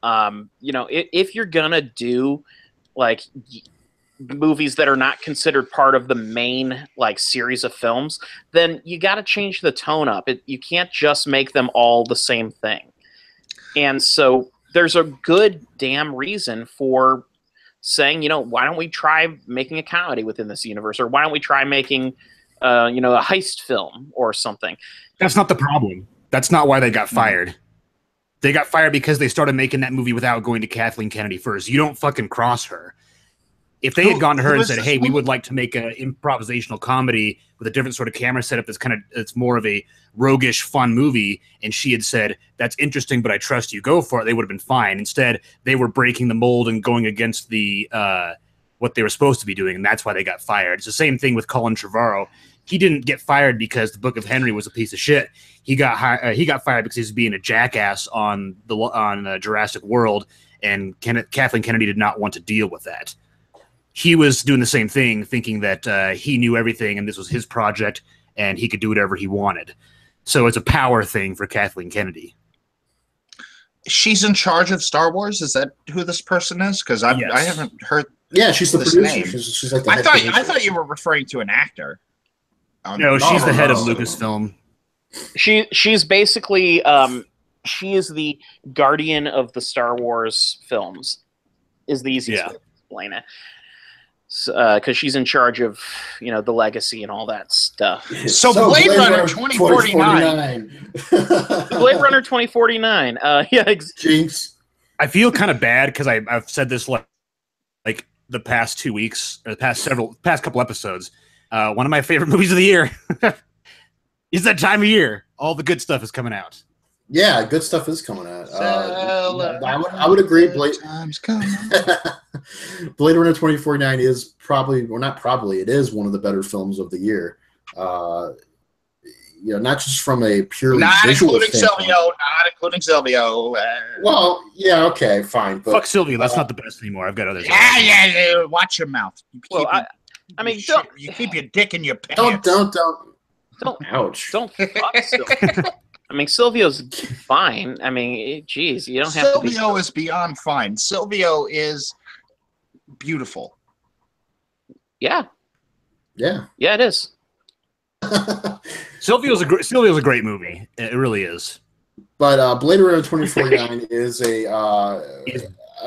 if you're gonna do like movies that are not considered part of the main like series of films, then you got to change the tone up. You can't just make them all the same thing. And so there's a good damn reason for saying, why don't we try making a comedy within this universe, or why don't we try making a heist film or something. That's not the problem. That's not why they got fired. They got fired because they started making that movie without going to Kathleen Kennedy first. You don't fucking cross her. If they had gone to her and said, "Hey, we would like to make an improvisational comedy with a different sort of camera setup it's more of a roguish, fun movie," and she had said, "That's interesting, but I trust you, go for it," they would have been fine. Instead, they were breaking the mold and going against the what they were supposed to be doing, and that's why they got fired. It's the same thing with Colin Trevorrow. He didn't get fired because the Book of Henry was a piece of shit. He got fired because he was being a jackass on Jurassic World, and Kathleen Kennedy did not want to deal with that. He was doing the same thing, thinking that he knew everything and this was his project and he could do whatever he wanted. So it's a power thing for Kathleen Kennedy. She's in charge of Star Wars? Is that who this person is? Because I haven't heard. Yeah, she's the producer. Name. She's like the head producer. I thought you were referring to an actor. No, she's the head of Lucasfilm. She's basically she is the guardian of the Star Wars films. Is the easiest way to explain it. Because she's in charge of, the legacy and all that stuff. So Blade Runner 2049. Blade Runner 2049. Jinx. I feel kind of bad because I've said this like the past 2 weeks, or the past couple episodes. One of my favorite movies of the year is that time of year. All the good stuff is coming out. Yeah, good stuff is coming out. I would agree. Blade Runner 2049 is probably, or not probably, it is one of the better films of the year. Not just from a purely visual standpoint. Not including Silvio. Well, yeah, okay, fine. But, fuck Silvio. That's not the best anymore. I've got others. Yeah. Watch your mouth. You keep your dick in your pants. Don't. Ouch. Don't fuck Silvio. Silvio's fine. Geez, you don't have to be... Silvio is beyond fine. Silvio is beautiful. Yeah, Yeah. yeah, it is. Sylvia's a great movie. It really is. But Blade Runner 2049 is a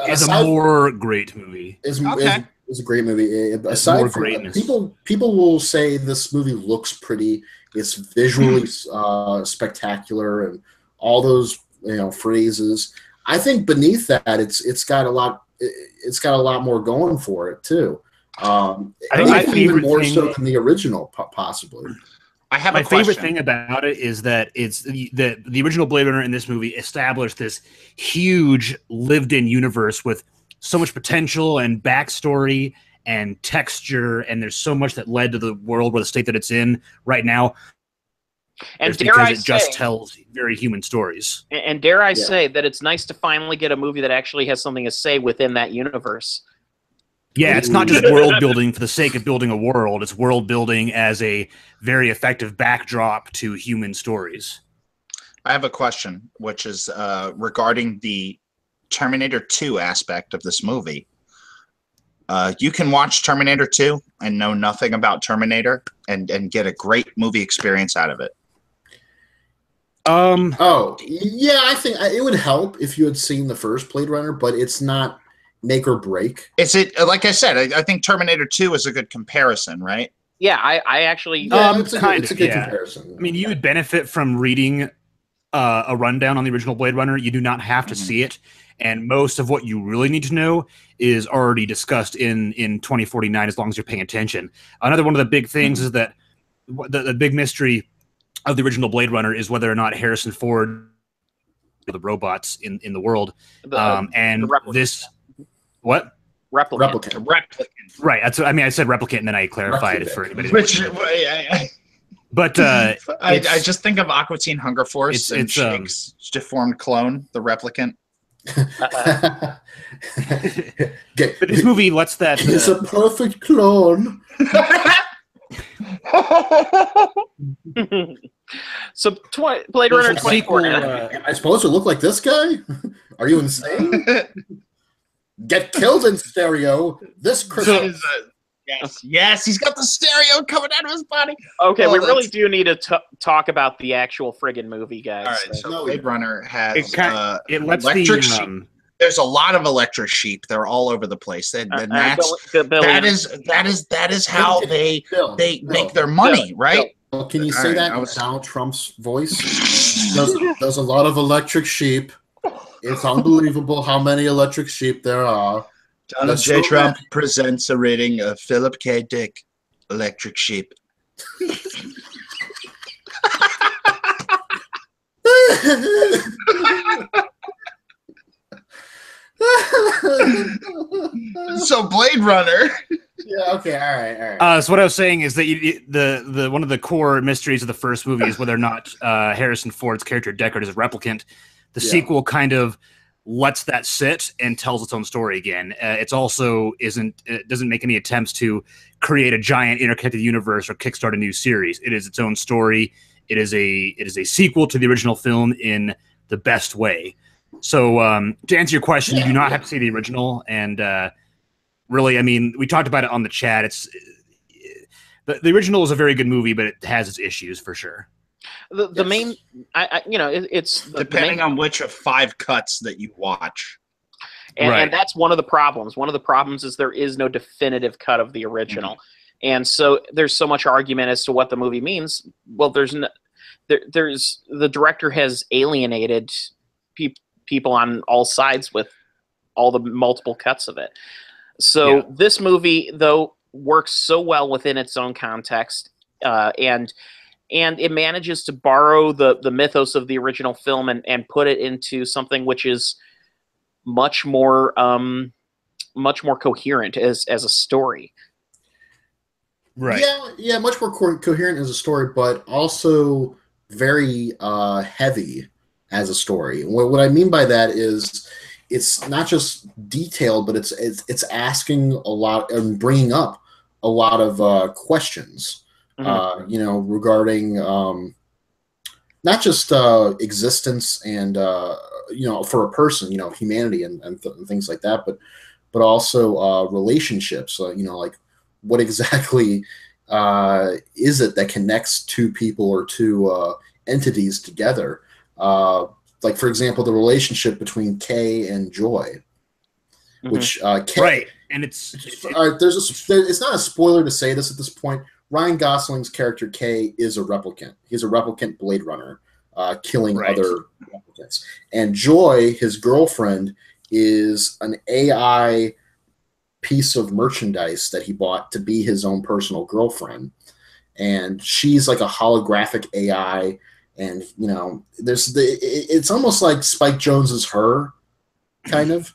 Is a more great movie. Is a great movie. Aside more from greatness. people will say this movie looks pretty. It's visually spectacular and all those phrases. I think beneath that, it's got a lot. It's got a lot more going for it too. I think my favorite even more so than the original, possibly. I have my a question. favorite thing about it is that it's the original Blade Runner in this movie established this huge lived-in universe with so much potential and backstory and texture, and there's so much that led to the world or the state that it's in right now. And because it just tells very human stories. And dare I say that it's nice to finally get a movie that actually has something to say within that universe. Yeah, it's not just world building for the sake of building a world. It's world building as a very effective backdrop to human stories. I have a question, which is regarding the Terminator 2 aspect of this movie. You can watch Terminator 2 and know nothing about Terminator and get a great movie experience out of it. Oh, yeah, I think it would help if you had seen the first Blade Runner, but it's not make or break. Is it, like I said, I think Terminator 2 is a good comparison, right? Yeah, I actually... it's a good comparison. I mean, you would benefit from reading a rundown on the original Blade Runner. You do not have to see it. And most of what you really need to know is already discussed in 2049, as long as you're paying attention. Another one of the big things is that the big mystery of the original Blade Runner is whether or not Harrison Ford, the robots in the world, and this... What? Replicant. Right. That's. I mean, I said replicant, and then I clarified it for anybody. But I just think of Aqua Teen Hunger Force and Shig's deformed clone, the replicant. But this movie lets that. It's a perfect clone. So Blade Runner 24. I suppose it looked like this guy. Are you insane? Get killed in stereo this Christmas. Yes, he's got the stereo coming out of his body. Okay, we really do need to talk about the actual friggin' movie, guys. All right, so Blade Runner has it lets electric sheep. There's a lot of electric sheep. They're all over the place. That is how they make their money, right? Bill, can you say that in Donald Trump's voice? There's a lot of electric sheep. It's unbelievable how many electric sheep there are. Donald J. Trump presents a rating of Philip K. Dick, Electric Sheep. So Blade Runner. Yeah. Okay. All right. So what I was saying is that the one of the core mysteries of the first movie is whether or not Harrison Ford's character Deckard is a replicant. The sequel kind of lets that sit and tells its own story again. It doesn't make any attempts to create a giant interconnected universe or kickstart a new series. It is its own story. It is a sequel to the original film in the best way. So to answer your question, you do not have to see the original. And really, I mean, we talked about it on the chat. The original is a very good movie, but it has its issues for sure. The main, it's depending on which of 5 cuts that you watch, and that's one of the problems. One of the problems is there is no definitive cut of the original, and so there's so much argument as to what the movie means. Well, there's the director has alienated people on all sides with all the multiple cuts of it. So this movie, though, works so well within its own context, and it manages to borrow the mythos of the original film and put it into something which is much more coherent as a story. Right. Yeah, much more coherent as a story, but also very heavy as a story. What I mean by that is it's not just detailed, but it's asking a lot and bringing up a lot of questions. Regarding not just existence and for a person, humanity and things like that, but also relationships. Like what exactly is it that connects two people or two entities together. Like, for example, the relationship between Kay and Joy, which Kay, right, and it's not a spoiler to say this at this point. Ryan Gosling's character Kay is a replicant. He's a replicant Blade Runner, killing other replicants. And Joy, his girlfriend, is an AI piece of merchandise that he bought to be his own personal girlfriend. And she's like a holographic AI. And, you know, it's almost like Spike Jonze's Her, kind of,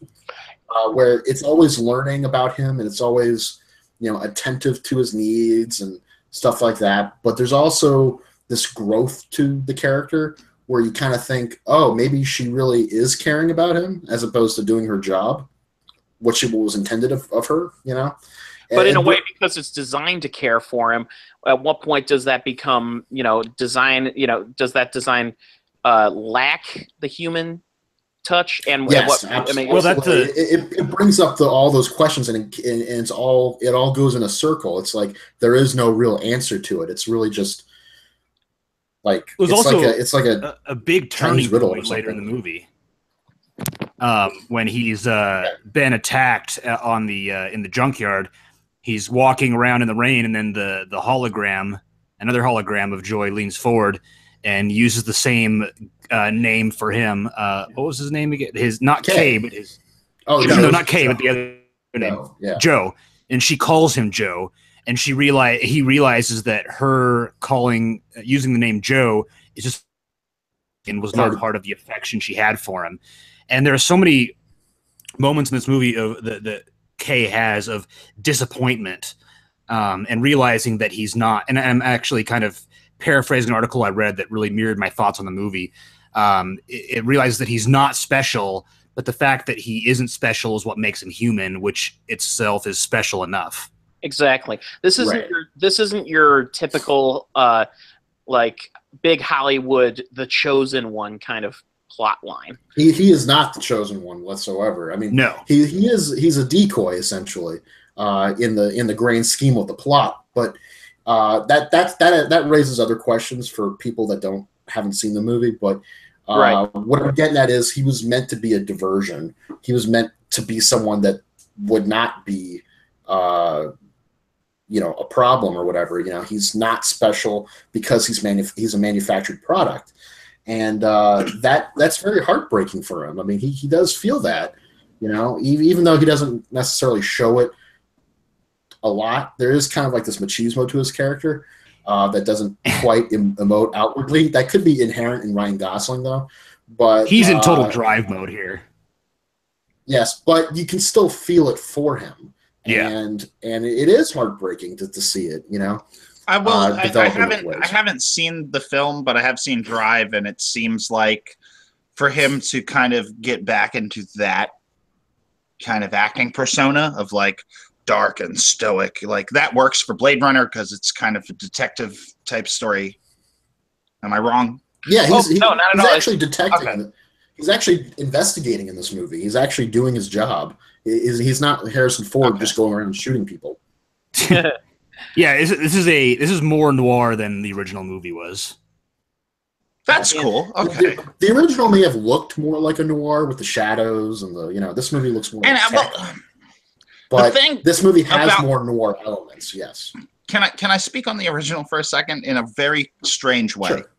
where it's always learning about him and it's always, you know, attentive to his needs and stuff like that. But there's also this growth to the character where you kind of think, oh, maybe she really is caring about him as opposed to doing her job, what was intended of her, you know? But in a way, because it's designed to care for him, at what point does that become, you know, design, you know, does that design lack the human touch? And yes, I mean, well, it brings up all those questions, and it all goes in a circle. It's like there is no real answer to it. It's really just like it's like a big turning point later in the movie. When he's been attacked on the in the junkyard, he's walking around in the rain, and then the hologram, another hologram of Joy, leans forward and uses the same name for him. What was his name again? His not Kay, but his not Kay, but the other name, Joe. And she calls him Joe, and he realizes that her using the name Joe is just and was not part of the affection she had for him. And there are so many moments in this movie of that Kay has of disappointment and realizing that he's not. And I'm actually kind of paraphrasing an article I read that really mirrored my thoughts on the movie. It realizes that he's not special, but the fact that he isn't special is what makes him human, which itself is special enough. Exactly. This isn't your typical like big Hollywood, the chosen one kind of plot line. He is not the chosen one whatsoever. I mean, no, he's a decoy essentially in the grand scheme of the plot. But that raises other questions for people that haven't seen the movie. But what I'm getting at is he was meant to be a diversion. He was meant to be someone that would not be a problem or whatever. You know, he's not special because he's a manufactured product. And that's very heartbreaking for him. I mean, he does feel that, you know, even though he doesn't necessarily show it a lot. There is kind of like this machismo to his character that doesn't quite emote outwardly. That could be inherent in Ryan Gosling, though. But he's in total drive mode here. Yes, but you can still feel it for him. Yeah, and it is heartbreaking to see it, you know. I haven't seen the film, but I have seen Drive, and it seems like for him to kind of get back into that kind of acting persona of like dark and stoic, like that works for Blade Runner because it's kind of a detective type story. Am I wrong? Yeah, he's actually detecting. Okay. He's actually investigating in this movie. He's actually doing his job. He's not Harrison Ford just going around shooting people. Yeah, this is more noir than the original movie was. That's cool. Okay. The original may have looked more like a noir with the shadows and this movie looks more like tech. But this movie has more noir elements, yes. Can I speak on the original for a second in a very strange way? Sure.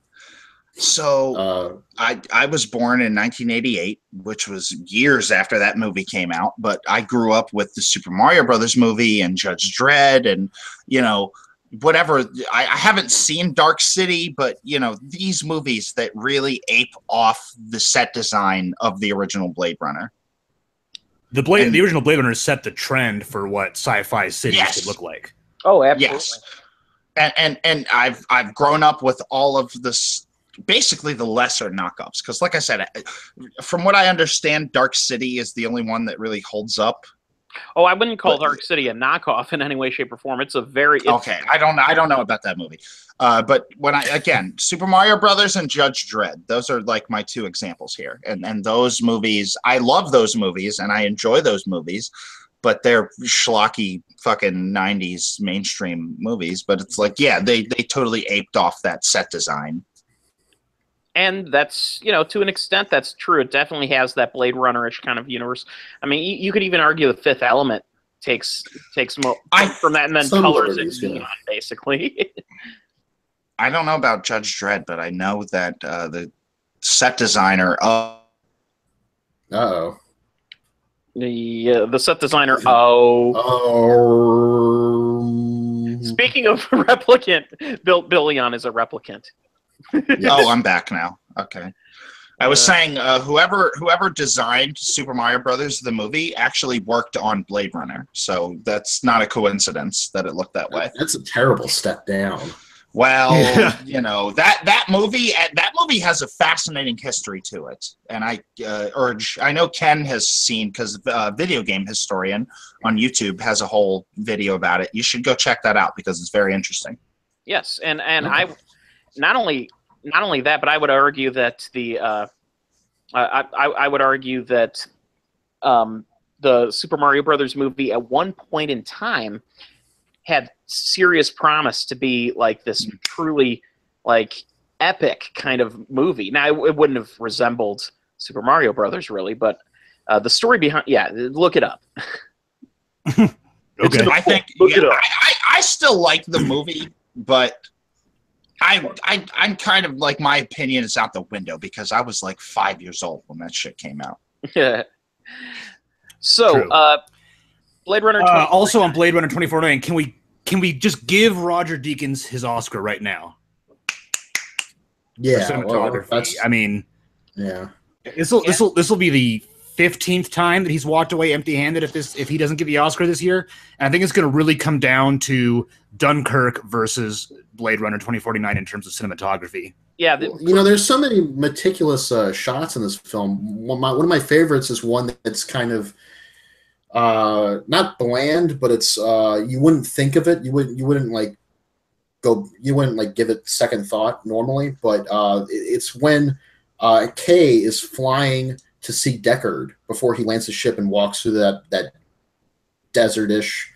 So I was born in 1988, which was years after that movie came out. But I grew up with the Super Mario Brothers movie and Judge Dredd and, you know, whatever. I haven't seen Dark City, but, you know, these movies that really ape off the set design of the original Blade Runner. The original Blade Runner set the trend for what sci-fi cities could look like. Oh, absolutely. Yes. And I've grown up with all of this. Basically the lesser knockoffs, because like I said, from what I understand, Dark City is the only one that really holds up. Oh, I wouldn't call Dark City a knockoff in any way, shape, or form. It's okay. I don't know about that movie. But when Super Mario Brothers and Judge Dredd, those are like my two examples here. And those movies, I love those movies and I enjoy those movies. but they're schlocky fucking 90s mainstream movies. But it's like, yeah, they totally aped off that set design. And that's, to an extent, that's true. It definitely has that Blade Runner-ish kind of universe. I mean, you could even argue the Fifth Element takes from that and then colors it neon, basically. I don't know about Judge Dredd, but I know that the set designer of Uh-oh. The set designer. Speaking of replicant, Billion is a replicant. Yes. Oh, I'm back now. Okay. I was saying whoever designed Super Mario Brothers, the movie, actually worked on Blade Runner. So that's not a coincidence that it looked that way. That's a terrible step down. Well, that movie has a fascinating history to it, and I know Ken has seen, because Video Game Historian on YouTube has a whole video about it. You should go check that out because it's very interesting. Yes, and I not only that, but I would argue that I would argue that the Super Mario Brothers movie at one point in time had serious promise to be like this truly like epic kind of movie. Now it wouldn't have resembled Super Mario Brothers really, but the story behind, look it up. Okay, I think I still like the movie, but I'm kind of like, my opinion is out the window because I was like 5 years old when that shit came out. Yeah. So, Blade Runner. Also on Blade Runner 2049, can we just give Roger Deakins his Oscar right now? Yeah, cinematography. I mean, yeah. This will be the 15th time that he's walked away empty-handed if he doesn't get the Oscar this year. And I think it's going to really come down to Dunkirk versus Blade Runner 2049 in terms of cinematography. Yeah, there's so many meticulous shots in this film. One of my favorites is one that's kind of not bland, but it's you wouldn't think of it. You wouldn't give it second thought normally. But it's when Kay is flying to see Deckard before he lands his ship and walks through that desertish,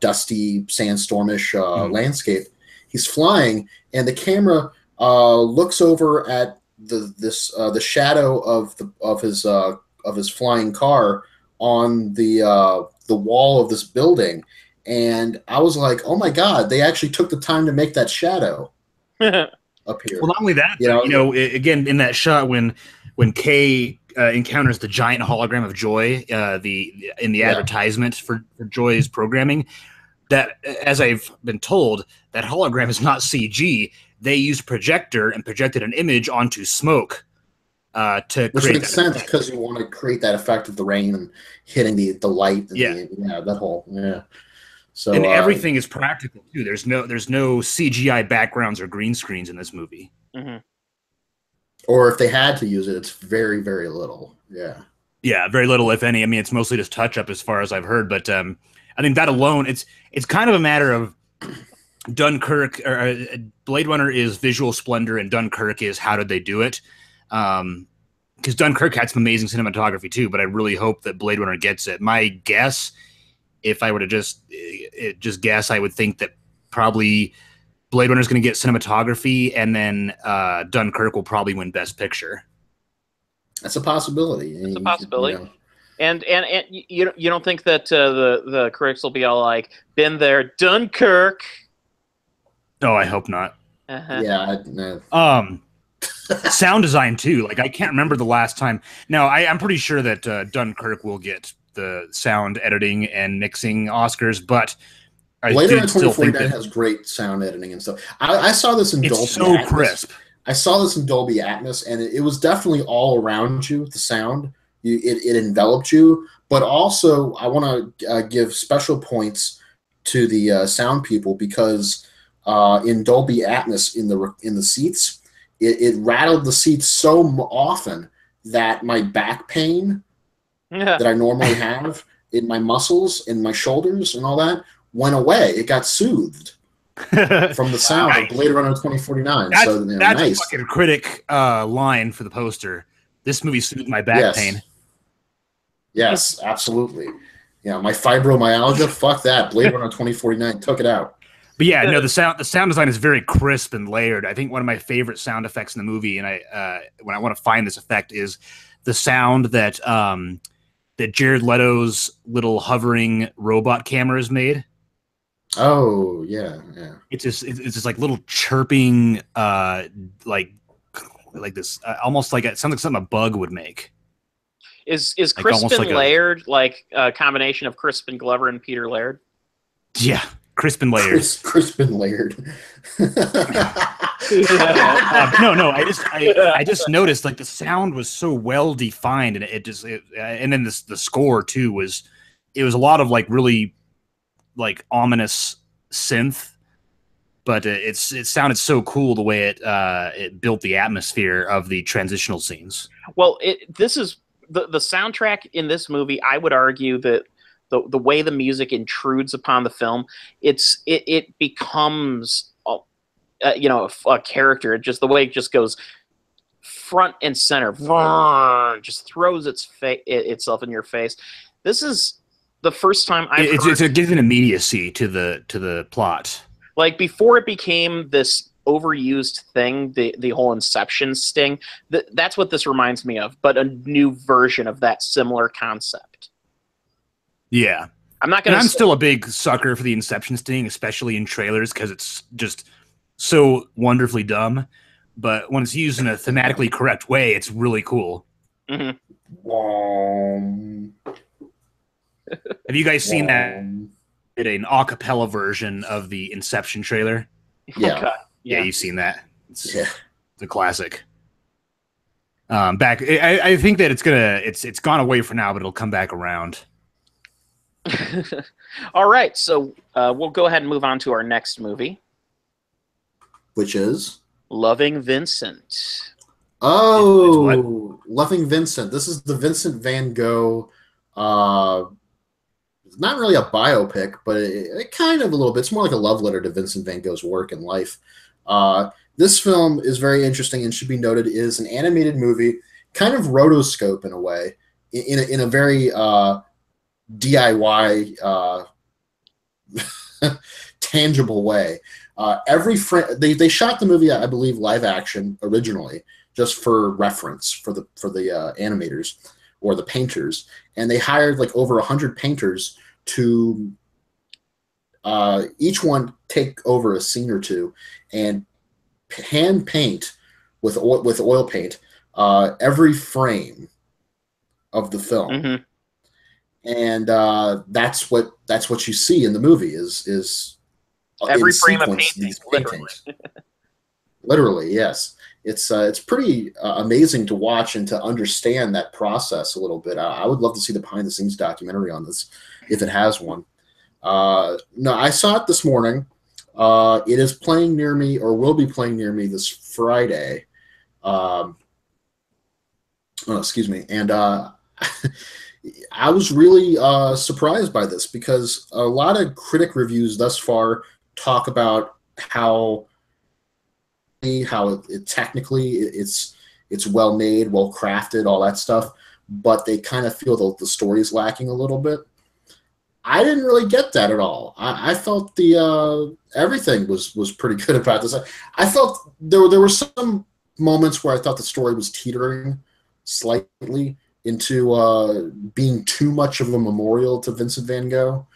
dusty, sandstormish landscape. He's flying, and the camera looks over at the shadow of his flying car on the wall of this building, and I was like, "Oh my God!" They actually took the time to make that shadow up here. Well, not only that, again in that shot when Kay encounters the giant hologram of Joy, in the advertisement for Joy's programming, that, as I've been told, that hologram is not CG. They used projector and projected an image onto smoke to which create makes sense because you want to create that effect of the rain and hitting the light. And that whole So and everything is practical too. There's no CGI backgrounds or green screens in this movie. Mm-hmm. Or if they had to use it, it's very, very little. Yeah. Yeah, very little, if any. I mean, it's mostly just touch up as far as I've heard. But I think that alone, it's kind of a matter of Dunkirk, or Blade Runner is visual splendor, and Dunkirk is how did they do it? Because Dunkirk had some amazing cinematography too, but I really hope that Blade Runner gets it. My guess, if I were to just guess, I would think that probably Blade Runner is going to get cinematography, and then Dunkirk will probably win Best Picture. That's a possibility. It's a possibility. And you don't think that the critics will be all like, "Been there, Dunkirk"? Oh, I hope not. Uh-huh. Yeah. No. Sound design too. Like, I can't remember the last time. Now, I'm pretty sure that Dunkirk will get the sound editing and mixing Oscars, but Blade Runner 2049 has great sound editing and stuff. I saw this in Dolby so Atmos. crisp. I saw this in Dolby Atmos, and it was definitely all around you, the sound. It enveloped you. But also, I want to give special points to the sound people, because in Dolby Atmos, in the seats, it rattled the seats so often that my back pain that I normally have in my muscles, in my shoulders and all that, went away. It got soothed from the sound of Blade Runner 2049. That's nice. a fucking critic line for the poster. This movie soothed my back pain. Yes, absolutely. my fibromyalgia, fuck that. Blade Runner 2049 took it out. But yeah, no, the sound design is very crisp and layered. I think one of my favorite sound effects in the movie, and when I want to find this effect, is the sound that that Jared Leto's little hovering robot camera is made. Oh yeah. It's just like little chirping, like this, almost like it sounds like something a bug would make. Is like Crispin like Laird like a combination of Crispin Glover and Peter Laird? Yeah. Crispin Laird. Crispin Laird. No. I just noticed like the sound was so well defined, and and then the score too was a lot of like really like ominous synth, but it sounded so cool the way it built the atmosphere of the transitional scenes. Well, this is the soundtrack in this movie. I would argue that the way the music intrudes upon the film, it becomes a character. It just the way it just goes front and center, just throws itself in your face. This is the first time it gives an immediacy to the plot. Like before it became this overused thing, the whole Inception sting. That's what this reminds me of, but a new version of that similar concept. Yeah. I'm still a big sucker for the Inception sting, especially in trailers, because it's just so wonderfully dumb. But when it's used in a thematically correct way, it's really cool. Mm-hmm. Have you guys seen that? An a cappella version of the Inception trailer? Yeah. Okay. Yeah, you've seen that. It's a classic. I think that it's gone away for now, but it'll come back around. All right, so we'll go ahead and move on to our next movie, which is Loving Vincent. Oh, Loving Vincent. This is the Vincent Van Gogh. It's not really a biopic, but it kind of a little bit. It's more like a love letter to Vincent Van Gogh's work and life. This film is very interesting and should be noted. It is an animated movie, kind of rotoscope in a way, in a very DIY tangible way. Every they shot the movie, I believe, live action originally, just for reference for the animators or the painters, and they hired like over 100 painters to each one take over a scene or two and hand paint with oil paint every frame of the film. Mm-hmm. And that's what you see in the movie is every frame of painting, these paintings. Literally, yes. It's pretty amazing to watch and to understand that process a little bit. I would love to see the behind the scenes documentary on this if it has one. No, I saw it this morning. It is playing near me, or will be playing near me this Friday. Excuse me. And I was really surprised by this because a lot of critic reviews thus far talk about how it technically it's well made, well crafted, all that stuff, but they kind of feel the story is lacking a little bit. I didn't really get that at all. I felt everything was pretty good about this. I felt there were some moments where I thought the story was teetering slightly into being too much of a memorial to Vincent Van Gogh.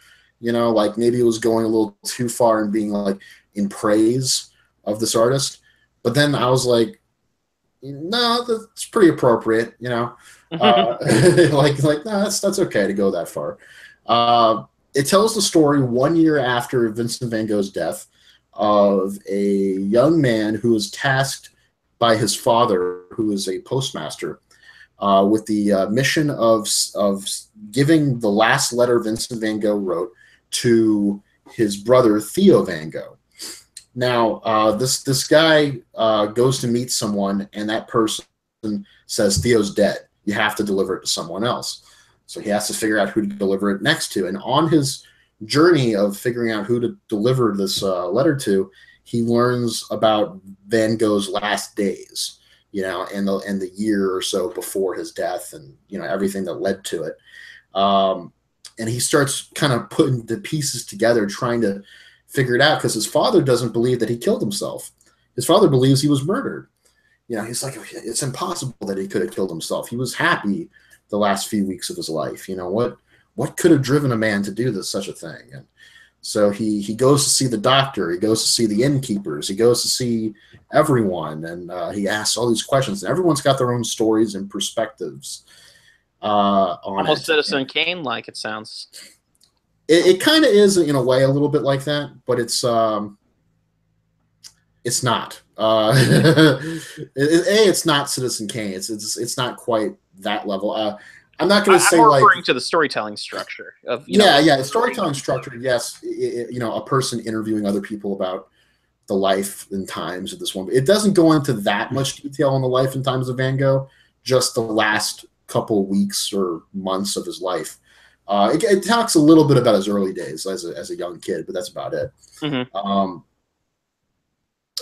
Like maybe it was going a little too far and being like in praise of this artist. But then I was like, no, that's pretty appropriate, no, that's okay to go that far. It tells the story 1 year after Vincent Van Gogh's death of a young man who was tasked by his father, who is a postmaster, with the mission of giving the last letter Vincent Van Gogh wrote to his brother Theo Van Gogh. Now, this guy goes to meet someone, and that person says, Theo's dead. You have to deliver it to someone else. So he has to figure out who to deliver it next to. And on his journey of figuring out who to deliver this letter to, he learns about Van Gogh's last days, and the year or so before his death, and everything that led to it. he starts kind of putting the pieces together, trying to figure it out, because his father doesn't believe that he killed himself. His father believes he was murdered. He's like, it's impossible that he could have killed himself. He was happy the last few weeks of his life. What could have driven a man to do such a thing? And so he goes to see the doctor. He goes to see the innkeepers. He goes to see everyone, and he asks all these questions. And everyone's got their own stories and perspectives on almost it. Citizen Kane, like it sounds. It kind of is in a way a little bit like that, but it's not. It's not Citizen Kane. It's not quite that level. I'm not going to say I'm referring to the storytelling structure of the storytelling structure. Yes, a person interviewing other people about the life and times of this one. It doesn't go into that much detail on the life and times of Van Gogh. Just the last couple weeks or months of his life. It talks a little bit about his early days as a young kid, but that's about it. Mm-hmm.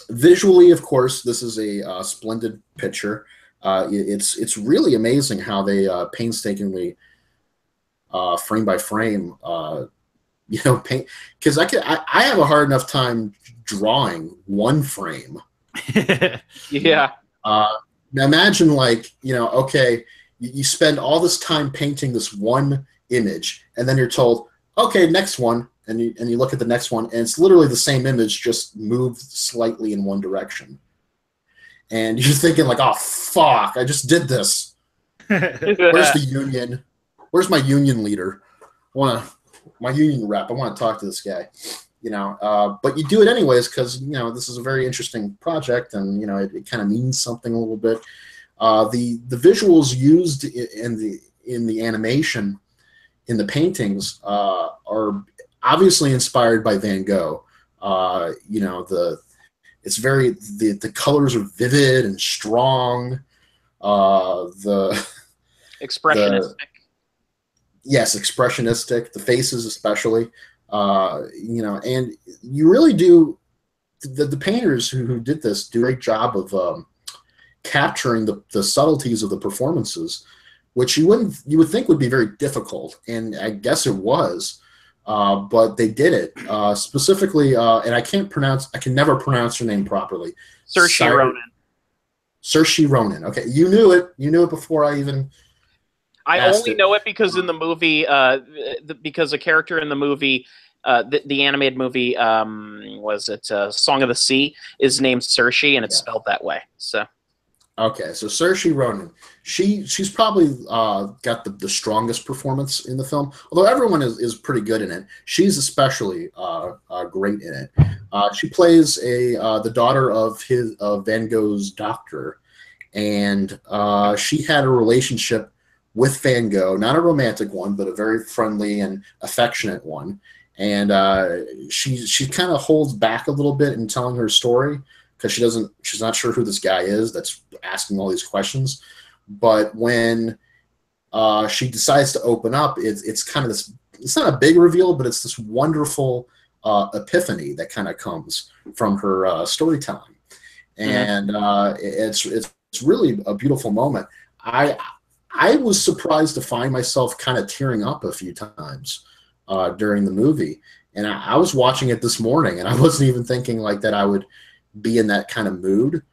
Visually, of course, this is a splendid picture. It's really amazing how they painstakingly, frame by frame, paint. Because I have a hard enough time drawing one frame. Yeah. Imagine okay, you spend all this time painting this one image, and then you're told, okay, next one. And you look at the next one, and it's literally the same image, just moved slightly in one direction. And you're thinking like, oh, fuck, I just did this. Where's the union? Where's my union leader? My union rep. I want to talk to this guy. But you do it anyways because, this is a very interesting project, and, it kind of means something a little bit. The visuals used in the animation, in the paintings, are obviously inspired by Van Gogh. It's very the colors are vivid and strong. The expressionistic. Yes, expressionistic. The faces especially. And you really do. The painters who did this do a great job of capturing the subtleties of the performances, which you would think would be very difficult, and I guess it was. But they did it specifically, and I can never pronounce her name properly. Saoirse Ronan. Saoirse Ronan. Okay, you knew it. You knew it before I even. I only know it because in the movie, because a character in the movie, the animated movie, was it Song of the Sea, is named Saoirse, and it's spelled that way. So. Okay, so Saoirse Ronan, she's probably got the strongest performance in the film. Although everyone is pretty good in it, she's especially great in it. She plays the daughter of Van Gogh's doctor, and she had a relationship with Van Gogh, not a romantic one, but a very friendly and affectionate one. And she kind of holds back a little bit in telling her story, because she's not sure who this guy is that's asking all these questions. But when she decides to open up, it's kind of this, it's not a big reveal, but it's this wonderful epiphany that kind of comes from her storytelling. And it's really a beautiful moment. I was surprised to find myself kind of tearing up a few times during the movie. And I was watching it this morning, and I wasn't even thinking like that I would be in that kind of mood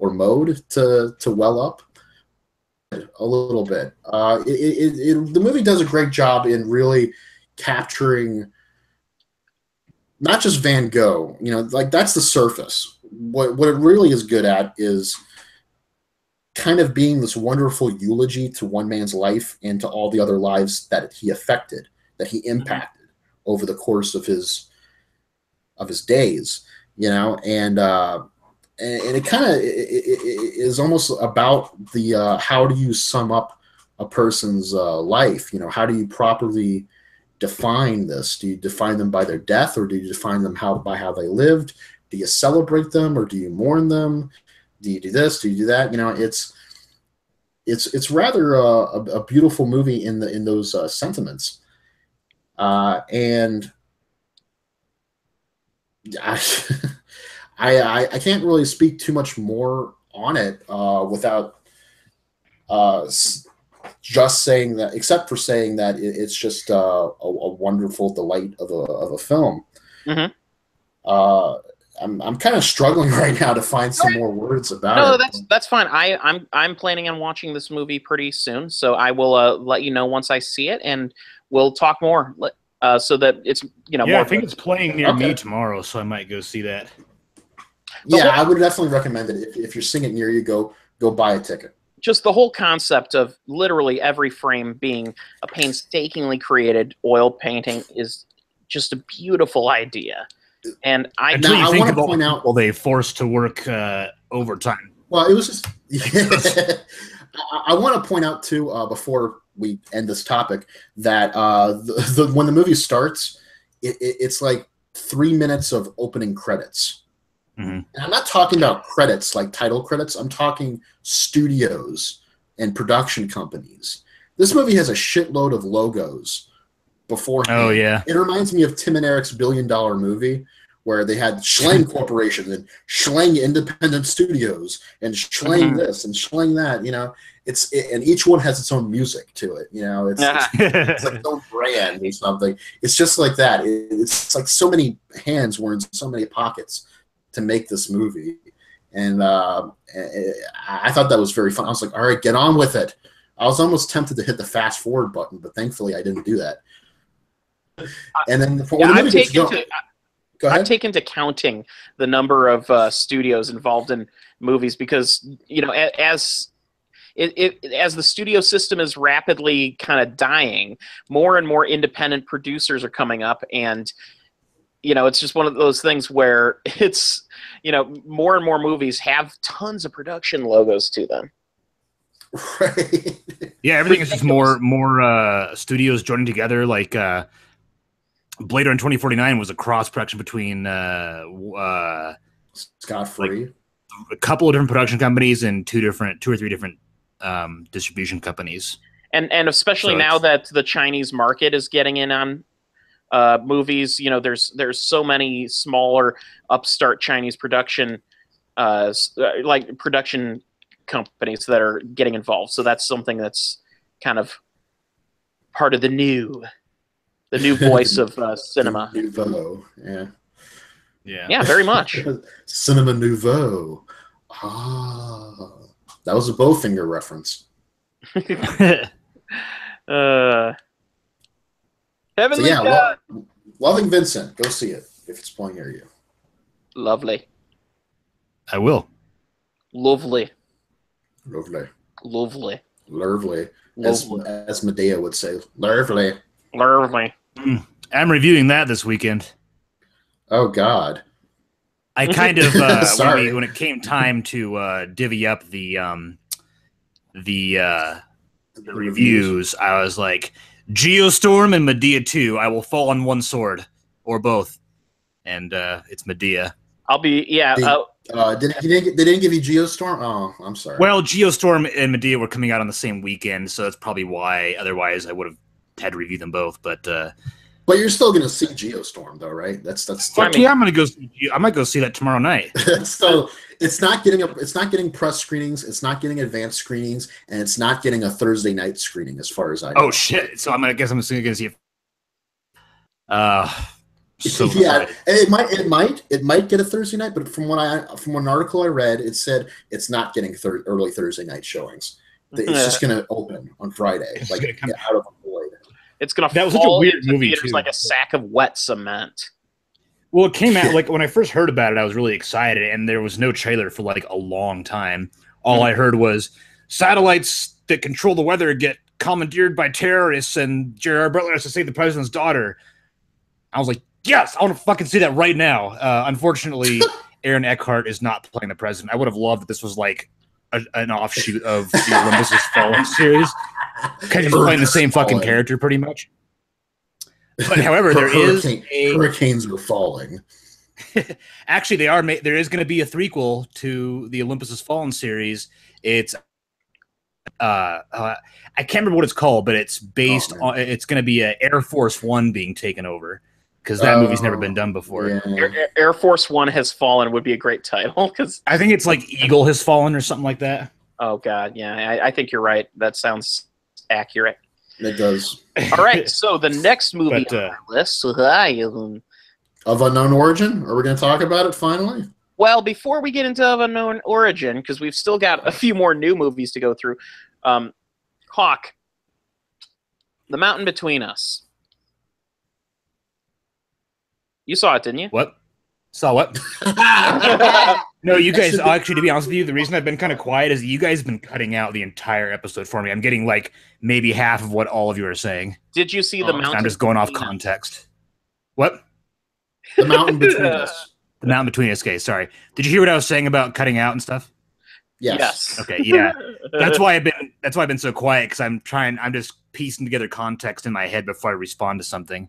or mode to well up a little bit. The movie does a great job in really capturing not just Van Gogh, like that's the surface. What it really is good at is kind of being this wonderful eulogy to one man's life and to all the other lives that he affected, that he impacted over the course of his days. And it kind of is almost about the how do you sum up a person's life? How do you properly define this? Do you define them by their death, or do you define them by how they lived? Do you celebrate them, or do you mourn them? Do you do this? Do you do that? It's rather a beautiful movie in those sentiments, and. I can't really speak too much more on it without just saying that, except for saying that it's just a wonderful delight of a film. Mm-hmm. I'm kind of struggling right now to find some more words about it. No, that's fine. I'm planning on watching this movie pretty soon, so I will let you know once I see it, and we'll talk more. So that it's more. I think it's playing near me tomorrow, so I might go see that. Yeah, I would definitely recommend it. If you're seeing it near you, go buy a ticket. Just the whole concept of literally every frame being a painstakingly created oil painting is just a beautiful idea. And until you think of all the people they forced to work overtime. Well, it was just. I want to point out too, before we end this topic, that when the movie starts, it's like 3 minutes of opening credits. Mm-hmm. And I'm not talking about credits like title credits. I'm talking studios and production companies. This movie has a shitload of logos beforehand. Oh, yeah. It reminds me of Tim and Eric's $1 billion movie, where they had Schlang Corporation and Schlang Independent Studios and Schlang this and Schlang that. And each one has its own music to it. It's like its own brand or something. It's just like that. It's like so many hands were in so many pockets to make this movie, and I thought that was very fun. I was like, all right, get on with it. I was almost tempted to hit the fast forward button, but thankfully I didn't do that. And then I've taken to counting the number of studios involved in movies because as the studio system is rapidly kind of dying, more and more independent producers are coming up, and it's just one of those things where it's more and more movies have tons of production logos to them. Right. Yeah, everything is just more studios joining together. Like Blade Runner 2049 was a cross production between Scott Free, a couple of different production companies and two or three different distribution companies. And especially now that the Chinese market is getting in on movies, there's so many smaller upstart Chinese production production companies that are getting involved. So that's something that's kind of part of the new voice of cinema. Nouveau, yeah, very much. Cinema Nouveau. That was a Bowfinger reference. Heavenly Loving Vincent. Go see it if it's playing near you. Lovely. I will. Lovely. As Medea would say. Lovely. I'm reviewing that this weekend. Oh, God. I kind of when it came time to divvy up the reviews, I was like, Geostorm and Medea 2. I will fall on one sword or both, and it's Medea. I'll be they didn't give you Geostorm? Oh, I'm sorry. Well, Geostorm and Medea were coming out on the same weekend, so that's probably why. Otherwise, I would have had to review them both. But you're still going to see Geostorm, though, right? That's. Yeah, I'm going to go. I might go see that tomorrow night. So it's not getting press screenings, it's not getting advanced screenings, and it's not getting a Thursday night screening, as far as I know. Oh shit! So I guess I'm going to see it. So yeah, it might get a Thursday night, but from an article I read, it said it's not getting early Thursday night showings. It's just going to open on Friday, like out of a void. It's going to fall such a weird movie theaters like a sack of wet cement. Well, it came out like when I first heard about it, I was really excited, and there was no trailer for like a long time. All I heard was satellites that control the weather get commandeered by terrorists, and Gerard Butler has to save the president's daughter. I was like, yes, I want to fucking see that right now. Unfortunately, Aaron Eckhart is not playing the president. I would have loved if this was like an offshoot of the Olympus Has Fallen series. Kind of playing the same fucking character, pretty much. But however, hurricanes are falling. Actually, they are. There is going to be a threequel to the Olympus Has Fallen series. It's I can't remember what it's called, but it's based on. It's going to be Air Force One being taken over because that movie's never been done before. Yeah. Air Force One Has Fallen would be a great title because I think it's like Eagle Has Fallen or something like that. Oh God, yeah, I think you're right. That sounds accurate. It does. All right, so the next movie But, on our list. Of Unknown Origin? Are we going to talk about it finally? Well, before we get into Of Unknown Origin, because we've still got a few more new movies to go through, Hawk, The Mountain Between Us. You saw it, didn't you? What? Saw what? No, you guys, actually, to be honest with you, the reason I've been kind of quiet is you guys have been cutting out the entire episode for me. I'm getting like maybe half of what all of you are saying. Did you see The Mountain? I'm just going off Between Us? context. What? The Mountain Between Us. The Mountain Between Us. Okay, sorry. Did you hear what I was saying about cutting out and stuff? Yes. Okay, yeah. That's why I've been so quiet, because I'm just piecing together context in my head before I respond to something.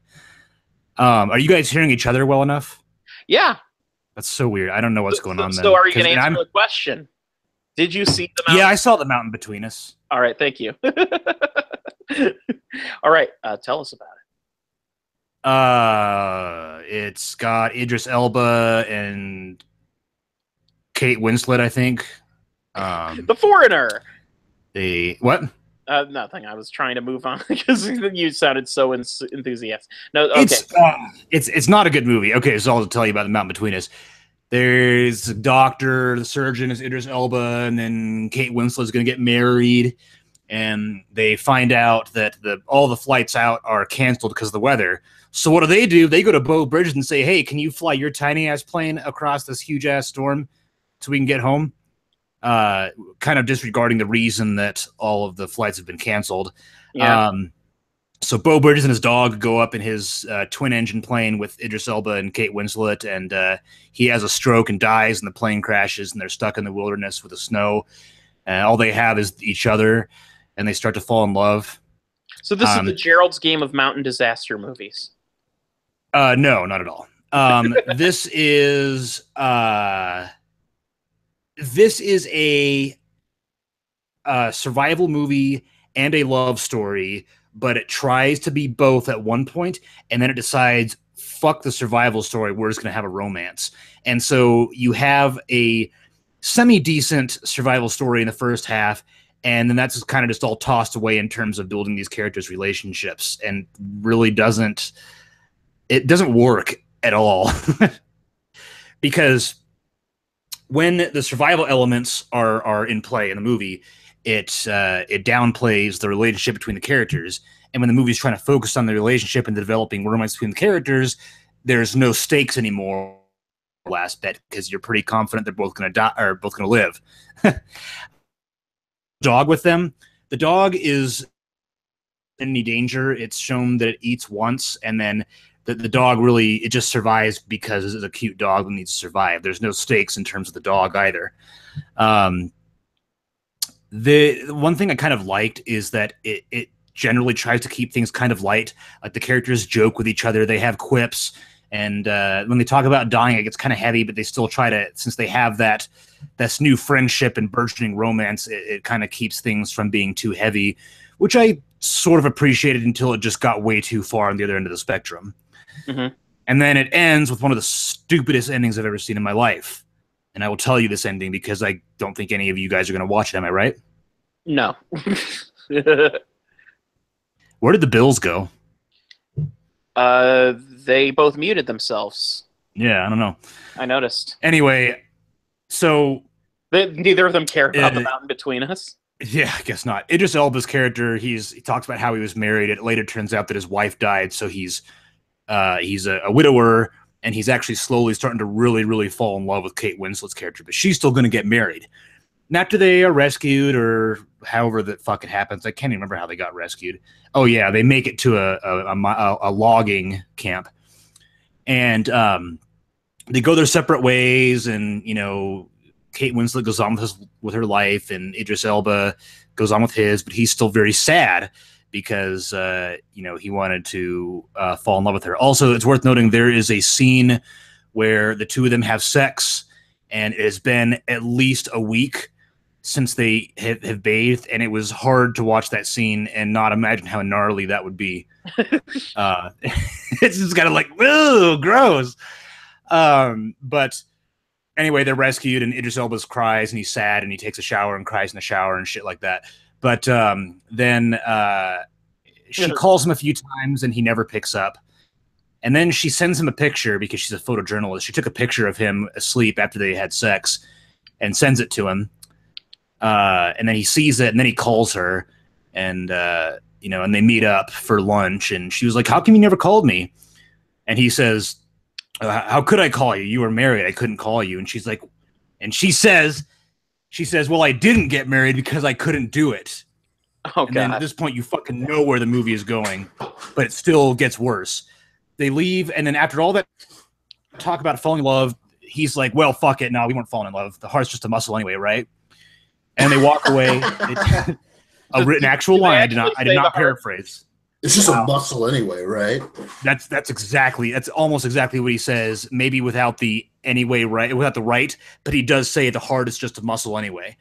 Are you guys hearing each other well enough? Yeah. That's so weird. I don't know what's going on then. So are you going to answer the question? Did you see The Mountain? Yeah, I saw The Mountain Between Us. All right, thank you. All right, tell us about it. It's got Idris Elba and Kate Winslet, I think. The Foreigner. What? Nothing. I was trying to move on because you sounded so enthusiastic. No, okay. It's not a good movie. Okay, so I'll tell you about The Mountain Between Us. There's a doctor, the surgeon is Idris Elba, and then Kate Winslet is going to get married, and they find out that all the flights out are canceled because of the weather. So what do? They go to Bow Bridges and say, hey, can you fly your tiny-ass plane across this huge-ass storm so we can get home? Kind of disregarding the reason that all of the flights have been canceled. Yeah. So Beau Bridges and his dog go up in his twin-engine plane with Idris Elba and Kate Winslet, and he has a stroke and dies, and the plane crashes, and they're stuck in the wilderness with the snow. All they have is each other, and they start to fall in love. So this is the Gerald's Game of mountain disaster movies. No, not at all. This is a survival movie and a love story, but it tries to be both at one point, and then it decides, fuck the survival story, we're just going to have a romance. And so you have a semi-decent survival story in the first half, and then that's kind of just all tossed away in terms of building these characters' relationships, and really doesn't work at all. Because when the survival elements are in play in the movie, it downplays the relationship between the characters. And when the movie's trying to focus on the relationship and the developing romance between the characters, there's no stakes anymore. Last bet, because you're pretty confident they're both going to die or both going to live. Dog with them. The dog is in any danger. It's shown that it eats once, and then the dog it just survives because it's a cute dog that needs to survive. There's no stakes in terms of the dog either. The one thing I kind of liked is that it generally tries to keep things kind of light. Like the characters joke with each other. They have quips. And when they talk about dying, it gets kind of heavy, but they still try to, since they have this new friendship and burgeoning romance, it kind of keeps things from being too heavy, which I sort of appreciated until it just got way too far on the other end of the spectrum. Mm-hmm. And then it ends with one of the stupidest endings I've ever seen in my life. And I will tell you this ending because I don't think any of you guys are going to watch it. Am I right? No. Where did the Bills go? They both muted themselves. Yeah, I don't know. I noticed. Anyway, so neither of them care about the mountain between us. Yeah, I guess not. Idris Elba's character, he talks about how he was married. It later turns out that his wife died, so he's a widower, and he's actually slowly starting to really, really fall in love with Kate Winslet's character, but she's still going to get married. And after they are rescued, or however the fuck it happens, I can't even remember how they got rescued. Oh yeah, they make it to a logging camp, and they go their separate ways. And Kate Winslet goes on with her life, and Idris Elba goes on with his, but he's still very sad because he wanted to fall in love with her. Also, it's worth noting there is a scene where the two of them have sex, and it has been at least a week since they have bathed, and it was hard to watch that scene and not imagine how gnarly that would be. It's just kind of like, whoa, gross. But anyway, they're rescued, and Idris Elba cries, and he's sad, and he takes a shower and cries in the shower and shit like that. But then she calls him a few times and he never picks up. And then she sends him a picture because she's a photojournalist. She took a picture of him asleep after they had sex and sends it to him. And then he sees it and then he calls her and, and they meet up for lunch. And she was like, how come you never called me? And he says, how could I call you? You were married. I couldn't call you. And she's like, and she says, well, I didn't get married because I couldn't do it. Oh, and God. then at this point, you fucking know where the movie is going, but it still gets worse. They leave, and then after all that talk about falling in love, he's like, well, fuck it. No, we weren't falling in love. The heart's just a muscle anyway, right? And they walk away. A written actual line. I did not paraphrase. It's just a muscle anyway, right? That's almost exactly what he says. Maybe without the right, but he does say the heart is just a muscle anyway.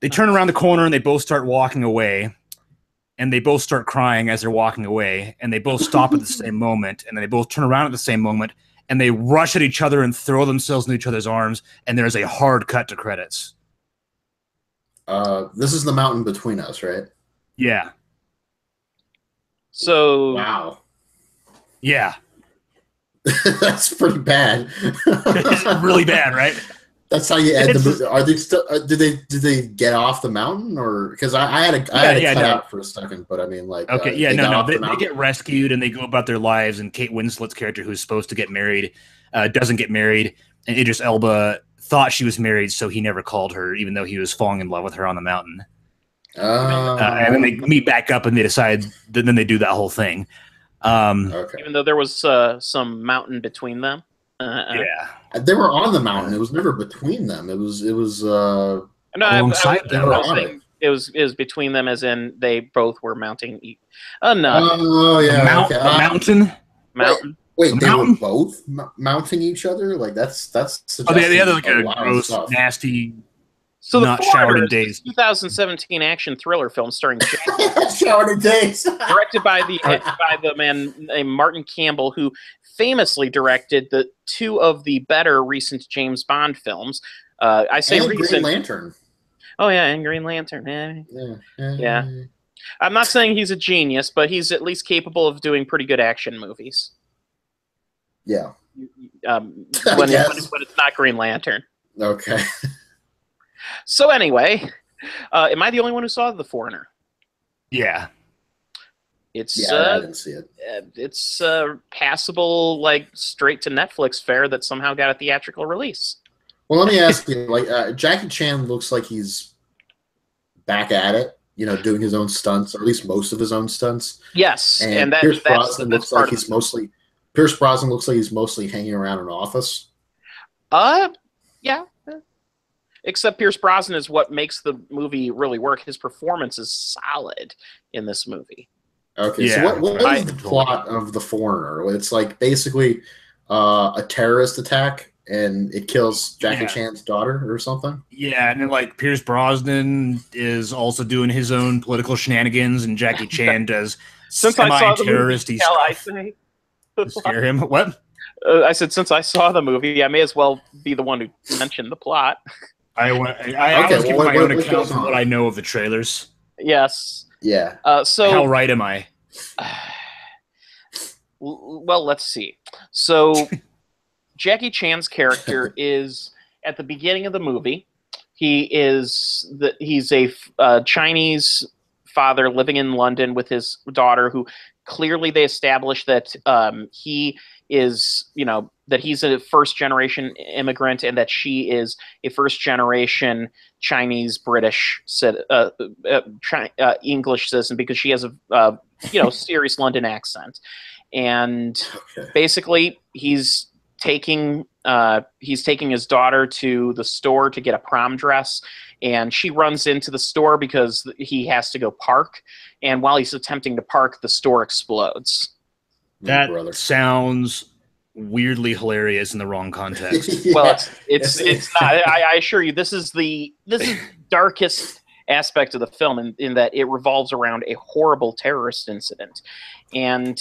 They turn around the corner and they both start walking away, and they both start crying as they're walking away, and they both stop at the same moment, and then they both turn around at the same moment, and they rush at each other and throw themselves in each other's arms, and there's a hard cut to credits. This is the mountain between us, right? Yeah. So wow. Yeah. That's pretty bad. It's really bad, right? That's how you end the movie. Are they still? Did they get off the mountain, or because I had to cut out for a second? But I mean, like, okay, they get rescued and they go about their lives. And Kate Winslet's character, who's supposed to get married, doesn't get married, and Idris Elba thought she was married, so he never called her, even though he was falling in love with her on the mountain. And then they meet back up and they decide. Then they do that whole thing. Okay. Even though there was some mountain between them. Yeah. They were on the mountain. It was never between them. It was alongside them. It was between them, as in they both were mounting. Oh yeah. A mountain. Wait, they were both mounting each other? Like that's. Oh, they had like a gross, nasty. So not The Showered Foreigner in Days. 2017 action thriller film starring Showered in Days, directed by the man named Martin Campbell, who famously directed the two of the better recent James Bond films. I say and recent. Green Lantern. Oh yeah, and Green Lantern. Yeah. I'm not saying he's a genius, but he's at least capable of doing pretty good action movies. Yeah. When it's not Green Lantern. Okay. So anyway, am I the only one who saw The Foreigner? Yeah. I didn't see it. It's passable, like straight to Netflix fare that somehow got a theatrical release. Well, let me ask you, like Jackie Chan looks like he's back at it, doing his own stunts, or at least most of his own stunts. Yes, and Pierce Brosnan looks like he's mostly hanging around an office. Yeah. Except Pierce Brosnan is what makes the movie really work. His performance is solid in this movie. Okay, so what is the plot of The Foreigner? It's like basically a terrorist attack, and it kills Jackie Chan's daughter or something? Yeah, and then like Pierce Brosnan is also doing his own political shenanigans, and Jackie Chan does semi-terroristy stuff. I say? Scare him? What? I said, since I saw the movie, I may as well be the one who mentioned the plot. I always give my own account from what I know of the trailers. Yes. Yeah. So how right am I? Well, let's see. So Jackie Chan's character is at the beginning of the movie. He's a Chinese father living in London with his daughter, who clearly they established that he is, that he's a first-generation immigrant and that she is a first-generation Chinese British English citizen, because she has a serious London accent, and basically he's taking his daughter to the store to get a prom dress, and she runs into the store because he has to go park, and while he's attempting to park, the store explodes. That sounds weirdly hilarious in the wrong context. Well, it's not. I assure you, this is the darkest aspect of the film, in that it revolves around a horrible terrorist incident, and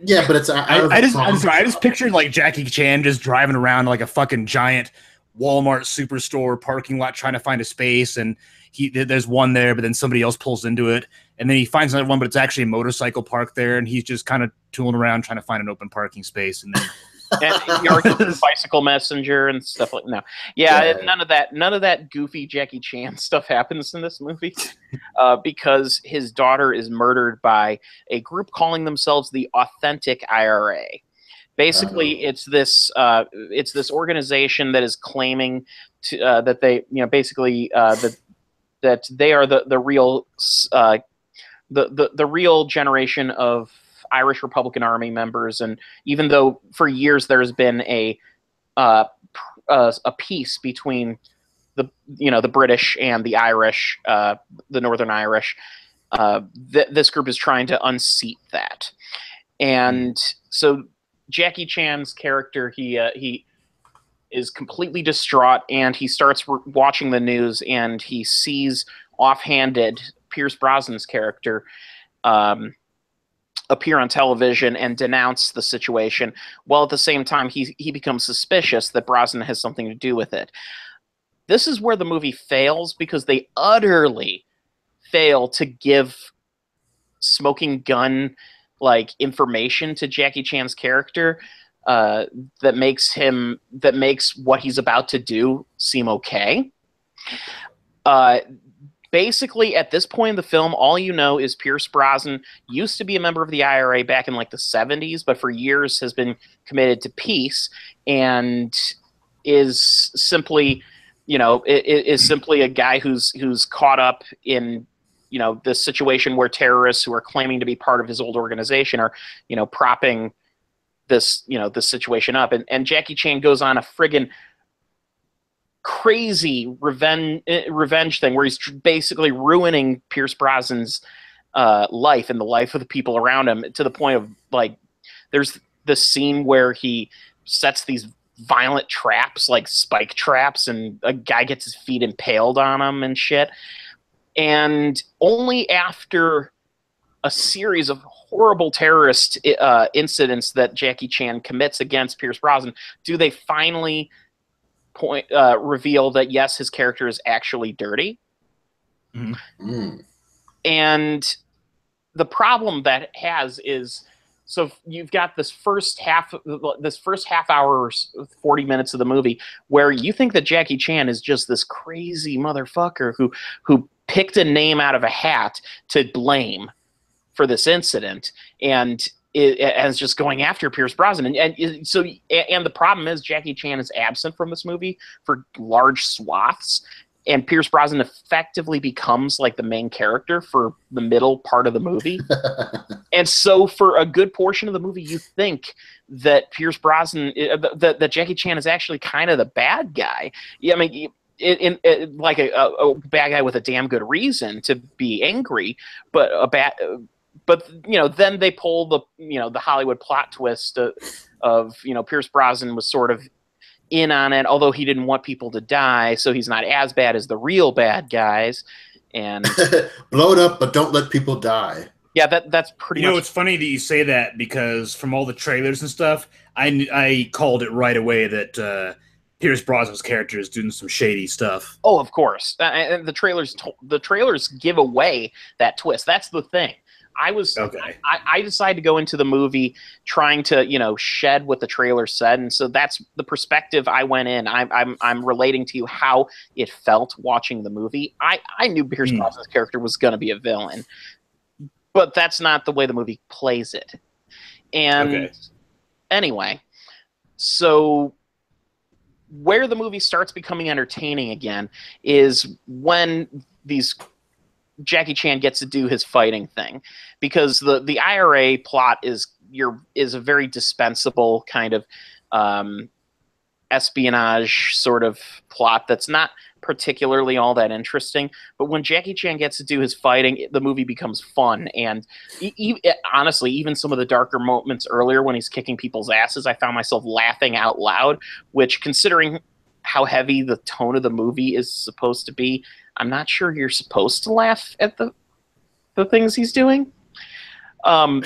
yeah, but it's I just pictured like Jackie Chan just driving around like a fucking giant Walmart superstore parking lot trying to find a space, and there's one there, but then somebody else pulls into it, and then he finds another one, but it's actually a motorcycle parked there, and he's just kind of tooling around trying to find an open parking space, and then. And he argues with the bicycle messenger and stuff like no. Yeah, none of that goofy Jackie Chan stuff happens in this movie because his daughter is murdered by a group calling themselves the Authentic IRA. Basically, it's this organization that is claiming to, that they basically that they are the real the real generation of Irish Republican Army members, and even though for years there's been a peace between the British and the Irish, the Northern Irish, this group is trying to unseat that, and so Jackie Chan's character he is completely distraught, and he starts watching the news, and he sees offhanded Pierce Brosnan's character appear on television and denounce the situation, while at the same time he becomes suspicious that Brosnan has something to do with it. This is where the movie fails, because they utterly fail to give smoking gun information to Jackie Chan's character that makes what he's about to do seem okay. Basically, at this point in the film, all you know is Pierce Brosnan used to be a member of the IRA back in the 70s, but for years has been committed to peace and is simply, is simply a guy who's caught up in, this situation where terrorists who are claiming to be part of his old organization are, propping this, this situation up. And Jackie Chan goes on a friggin' crazy revenge thing where he's basically ruining Pierce Brosnan's life and the life of the people around him, to the point of there's the scene where he sets these violent traps, like spike traps, and a guy gets his feet impaled on them and shit. And only after a series of horrible terrorist incidents that Jackie Chan commits against Pierce Brosnan do they finally reveal that yes, his character is actually dirty. Mm-hmm. And the problem that it has is, so you've got this first half hour, 40 minutes of the movie where you think that Jackie Chan is just this crazy motherfucker who picked a name out of a hat to blame for this incident, and as just going after Pierce Brosnan. And the problem is Jackie Chan is absent from this movie for large swaths, and Pierce Brosnan effectively becomes the main character for the middle part of the movie. And so for a good portion of the movie, you think that Pierce Brosnan, that Jackie Chan is actually kind of the bad guy. Yeah, I mean, a bad guy with a damn good reason to be angry, but then they pull the Hollywood plot twist of Pierce Brosnan was sort of in on it, although he didn't want people to die, so he's not as bad as the real bad guys. And blow it up, but don't let people die. Yeah, that's pretty much. It's funny that you say that, because from all the trailers and stuff, I called it right away that Pierce Brosnan's character is doing some shady stuff. Oh, of course. And the trailers give away that twist. That's the thing. I decided to go into the movie trying to, shed what the trailer said, and so that's the perspective I went in. I'm relating to you how it felt watching the movie. I knew Pierce Brosnan's character was going to be a villain, but that's not the way the movie plays it. And anyway, so where the movie starts becoming entertaining again is when Jackie Chan gets to do his fighting thing, because the IRA plot is a very dispensable kind of espionage sort of plot that's not particularly all that interesting. But when Jackie Chan gets to do his fighting, the movie becomes fun. And honestly, even some of the darker moments earlier when he's kicking people's asses, I found myself laughing out loud, which, considering how heavy the tone of the movie is supposed to be, I'm not sure you're supposed to laugh at the things he's doing. So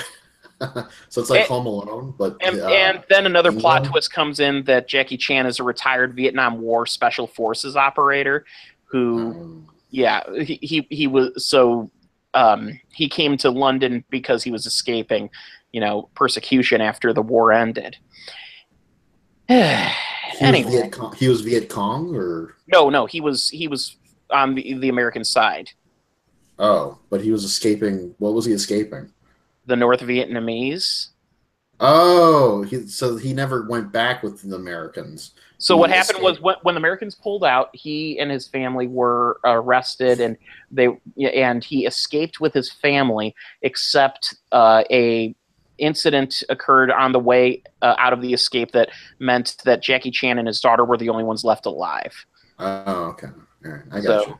it's like Home Alone, but and then another plot twist comes in that Jackie Chan is a retired Vietnam War Special Forces operator who Yeah, he was so he came to London because he was escaping, persecution after the war ended. Anyway, He was Viet Cong, or no, he was on the American side. oh, but he was escaping. What was he escaping? The North Vietnamese. Oh, so he never went back with the Americans. So He what happened escaped. was when the Americans pulled out, he and his family were arrested, and he escaped with his family, except a incident occurred on the way out of the escape that meant that Jackie Chan and his daughter were the only ones left alive. Oh, okay. All right, I got you.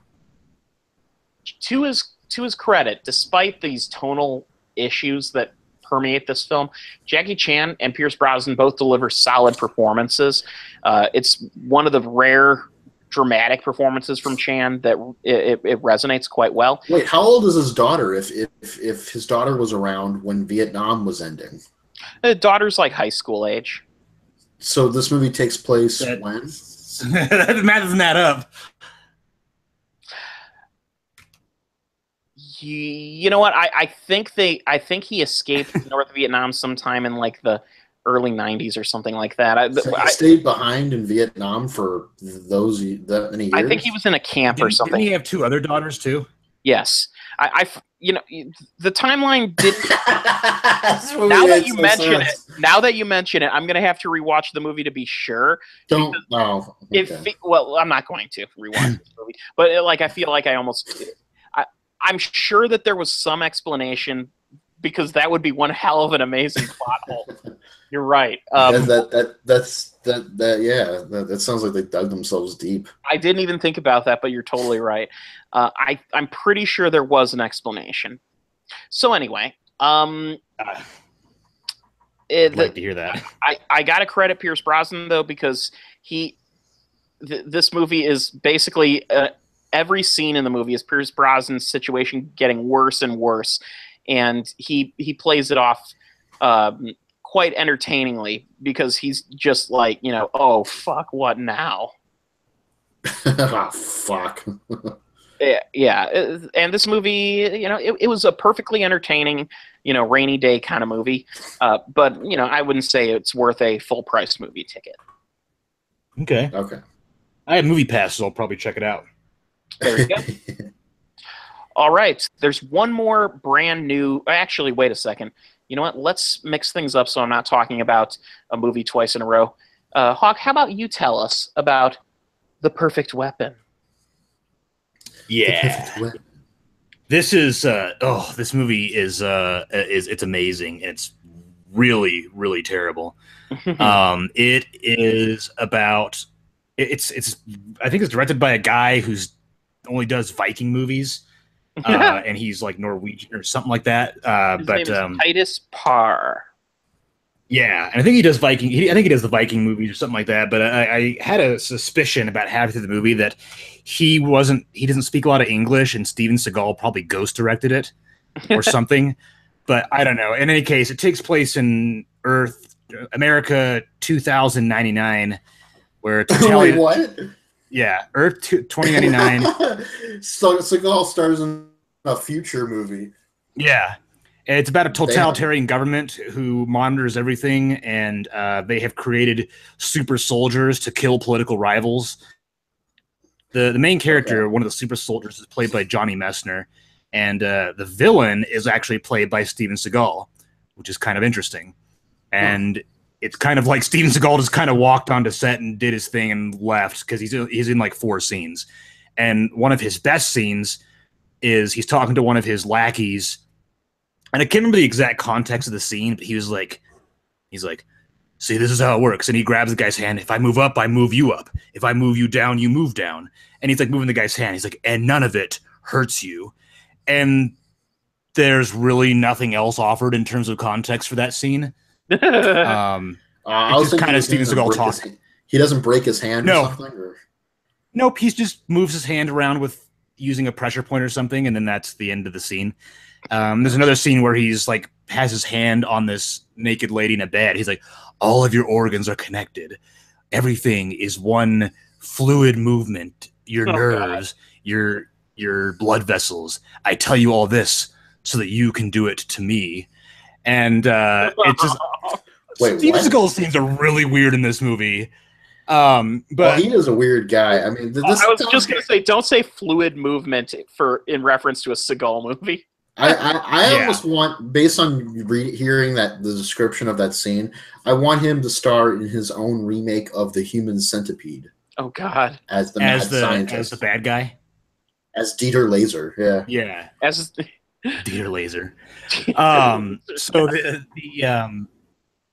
To his credit, despite these tonal issues that permeate this film, Jackie Chan and Pierce Brosnan both deliver solid performances. It's one of the rare dramatic performances from Chan that it resonates quite well. Wait, how old is his daughter? If his daughter was around when Vietnam was ending, The daughter's like high school age. so this movie takes place when? The math doesn't add up. You know what? I think he escaped North Vietnam sometime in like the early '90s or something like that. So he stayed behind in Vietnam for that many years. I think he was in a camp or something. Didn't he have two other daughters too? Yes, the timeline did. Now that you mention it, I'm gonna have to rewatch the movie to be sure. Don't. Oh, okay. Well, I'm not going to rewatch this movie, but I feel like I almost. I'm sure that there was some explanation, because that would be one hell of an amazing plot hole. You're right. That sounds like they dug themselves deep. I didn't even think about that, but you're totally right. I'm pretty sure there was an explanation. So anyway, I'd like to hear that. I gotta credit Pierce Brosnan though, because this movie is basically every scene in the movie is Pierce Brosnan's situation getting worse and worse, and he plays it off quite entertainingly, because he's just like, oh fuck, what now? Oh, fuck. Yeah, and this movie, it was a perfectly entertaining, rainy day kind of movie, but I wouldn't say it's worth a full price movie ticket. Okay. I have Movie Pass, so I'll probably check it out. There you go. All right, there's one more brand new. Actually, wait a second. You know what? Let's mix things up so I'm not talking about a movie twice in a row. Hawk, how about you tell us about The Perfect Weapon? Yeah. This is this movie is it's amazing. It's really, really terrible. It is about it's I think it's directed by a guy who's only does Viking movies. And he's like Norwegian or something like that. His name is Titus Parr. Yeah, and I think he does Viking. I think he does the Viking movies or something like that. But I had a suspicion about halfway through the movie that he doesn't speak a lot of English, and Steven Seagal probably ghost directed it or something. But I don't know. In any case, it takes place in America 2099, where Wait, what? Yeah, Earth 2099. So Seagal stars in a future movie. Yeah. It's about a totalitarian government who monitors everything, and they have created super soldiers to kill political rivals. The main character, one of the super soldiers, is played by Johnny Messner, and the villain is actually played by Steven Seagal, which is kind of interesting. And it's kind of like Steven Seagal just kind of walked onto set and did his thing and left, because he's in like 4 scenes. And one of his best scenes is he's talking to one of his lackeys, and I can't remember the exact context of the scene, but he's like, see, this is how it works. And he grabs the guy's hand. If I move up, I move you up. If I move you down, you move down. And he's like moving the guy's hand. He's like, and none of it hurts you. And there's really nothing else offered in terms of context for that scene. I was kind of Steven Seagal talking. He doesn't break his hand or something? Or? Nope, he just moves his hand around with using a pressure point or something, and then that's the end of the scene. There's another scene where he's like has his hand on this naked lady in a bed. He's like, all of your organs are connected. Everything is one fluid movement. Your nerves, your your blood vessels. I tell you all this so that you can do it to me. And it's just Steven Seagal scenes are really weird in this movie. But he is a weird guy. I mean, I was just gonna say, don't say fluid movement in reference to a Seagal movie. I almost want, based on hearing the description of that scene, I want him to star in his own remake of The Human Centipede. Oh God! As the mad scientist, as the bad guy, as Dieter Laser. Yeah, as Dieter Laser. So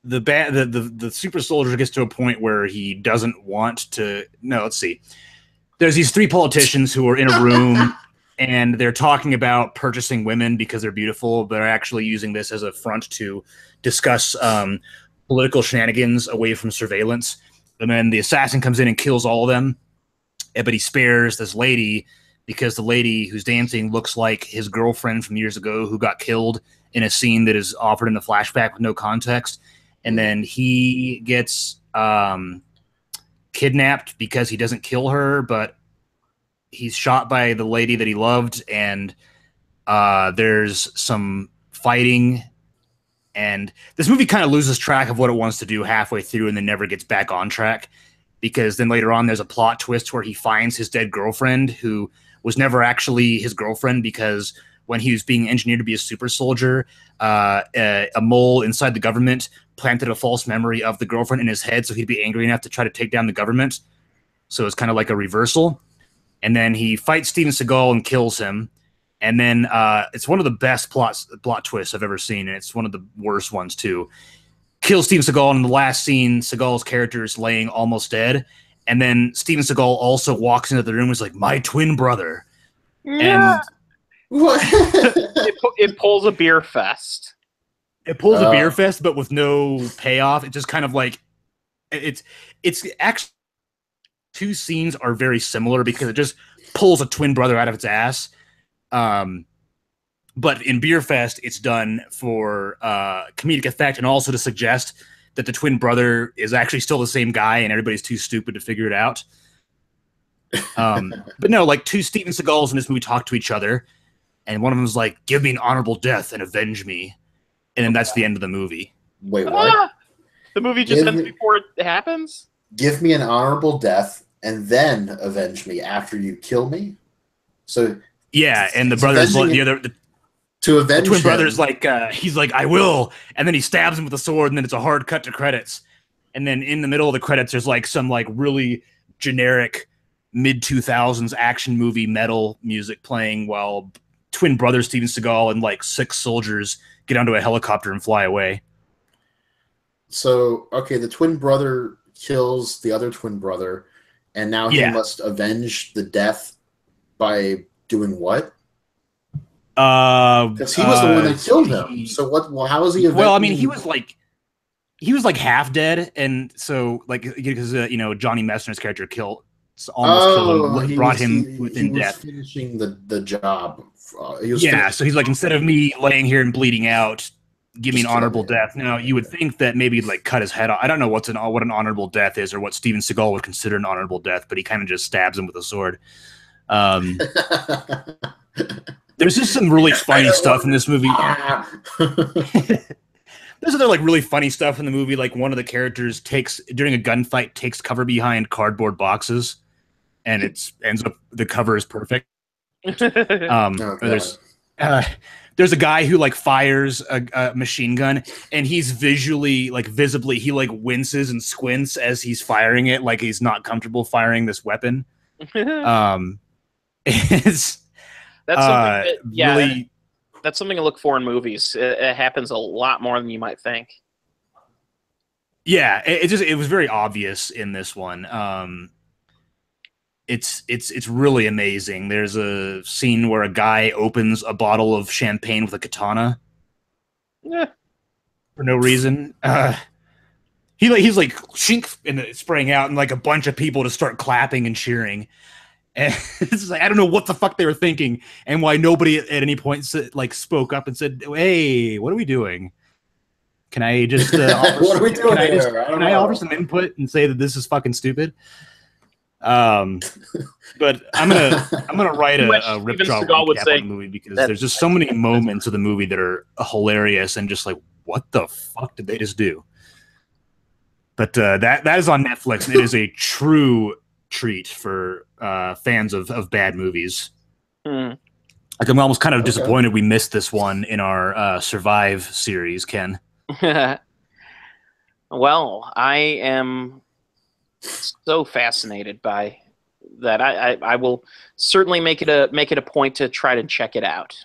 the super soldier gets to a point where he doesn't want to. No, let's see. There's these three politicians who are in a room. And they're talking about purchasing women because they're beautiful, but are actually using this as a front to discuss political shenanigans away from surveillance. And then the assassin comes in and kills all of them, but he spares this lady because the lady who's dancing looks like his girlfriend from years ago who got killed in a scene that is offered in the flashback with no context. And then he gets kidnapped because he doesn't kill her, but he's shot by the lady that he loved, and there's some fighting, and this movie kind of loses track of what it wants to do halfway through and then never gets back on track, because then later on there's a plot twist where he finds his dead girlfriend, who was never actually his girlfriend, because when he was being engineered to be a super soldier, a mole inside the government planted a false memory of the girlfriend in his head so he'd be angry enough to try to take down the government. So it's kind of like a reversal. And then he fights Steven Seagal and kills him. And then it's one of the best plot twists I've ever seen, and it's one of the worst ones too. Kills Steven Seagal, and in the last scene, Seagal's character is laying almost dead. And then Steven Seagal also walks into the room and is like, "My twin brother." Yeah. And What? it pulls a beer fest. It pulls a beer fest, but with no payoff. It's just kind of like it's actually. Two scenes are very similar because it just pulls a twin brother out of its ass. But in Beer Fest, it's done for comedic effect and also to suggest that the twin brother is actually still the same guy and everybody's too stupid to figure it out. But no, like two Steven Seagals in this movie talk to each other, and one of them is like, "Give me an honorable death and avenge me," and then that's the end of the movie. Wait, what? The movie just ends before it happens? Give me an honorable death and then avenge me after you kill me. So yeah, and the brother's like, to avenge the twin him. brother's like, he's like, "I will," and then he stabs him with a sword, and then it's a hard cut to credits, and then in the middle of the credits, there's like some like really generic mid-2000s action movie metal music playing while twin brother Steven Seagal and like 6 soldiers get onto a helicopter and fly away. So okay, the twin brother kills the other twin brother. And now he must avenge the death by doing what? Because he was the one that killed him. So what? Well, how is he? Well, I mean, he was like half dead, and so like because Johnny Messner's character killed him, brought him within death. Finishing the job. So he's like, instead of me laying here and bleeding out, give me an honorable death. Now, you would think that maybe he'd like cut his head off. I don't know what an honorable death is or what Steven Seagal would consider an honorable death, but he kind of just stabs him with a sword. There's just some really funny stuff in this movie. There's other like really funny stuff in the movie. Like one of the characters during a gunfight takes cover behind cardboard boxes, and ends up the cover is perfect. There's a guy who like fires a machine gun, and he's visibly he like winces and squints as he's firing it, like he's not comfortable firing this weapon. That's something to look for in movies. It happens a lot more than you might think. Yeah, it was very obvious in this one. It's really amazing. There's a scene where a guy opens a bottle of champagne with a katana. Yeah. For no reason. He's like shink and it's spraying out, and like a bunch of people just start clapping and cheering. And it's like, I don't know what the fuck they were thinking and why nobody at any point spoke up and said, "Hey, what are we doing? Can I just what are we doing here? Can I offer some input and say that this is fucking stupid?" But I'm gonna write a rip jaw recap on the movie because there's just so many moments of the movie that are hilarious and just like, what the fuck did they just do? But that is on Netflix, and it is a true treat for fans of bad movies. Hmm. Like, I'm almost kind of disappointed we missed this one in our Survive series, Ken. Well, I am so fascinated by that. I will certainly make it a point to try to check it out.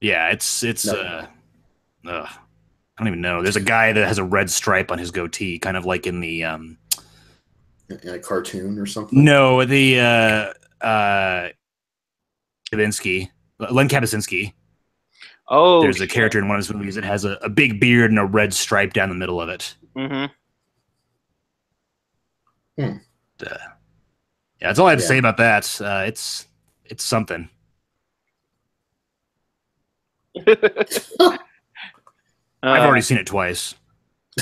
Yeah, it's I don't even know. There's a guy that has a red stripe on his goatee, kind of like in the in a cartoon or something. No, the Len Kabasinski. Oh, there's a character in one of his movies that has a big beard and a red stripe down the middle of it. Mm-hmm. Yeah, that's all I have to say about that. It's something. I've already seen it twice.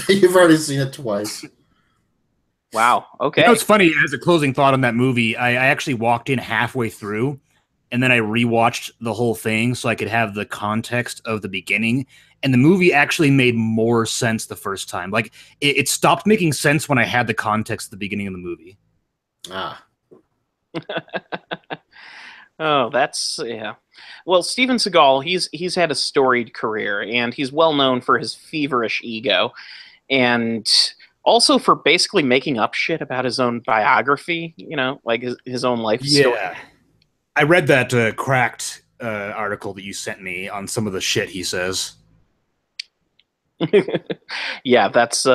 You've already seen it twice. Wow. Okay. You know, it's funny. As a closing thought on that movie, I actually walked in halfway through, and then I rewatched the whole thing so I could have the context of the beginning. And the movie actually made more sense the first time. Like, it stopped making sense when I had the context at the beginning of the movie. Ah. Oh, that's yeah. Well, Steven Seagal, he's had a storied career, and he's well known for his feverish ego, and also for basically making up shit about his own biography. You know, like his own life story. Yeah, I read that cracked article that you sent me on some of the shit he says. Yeah, that's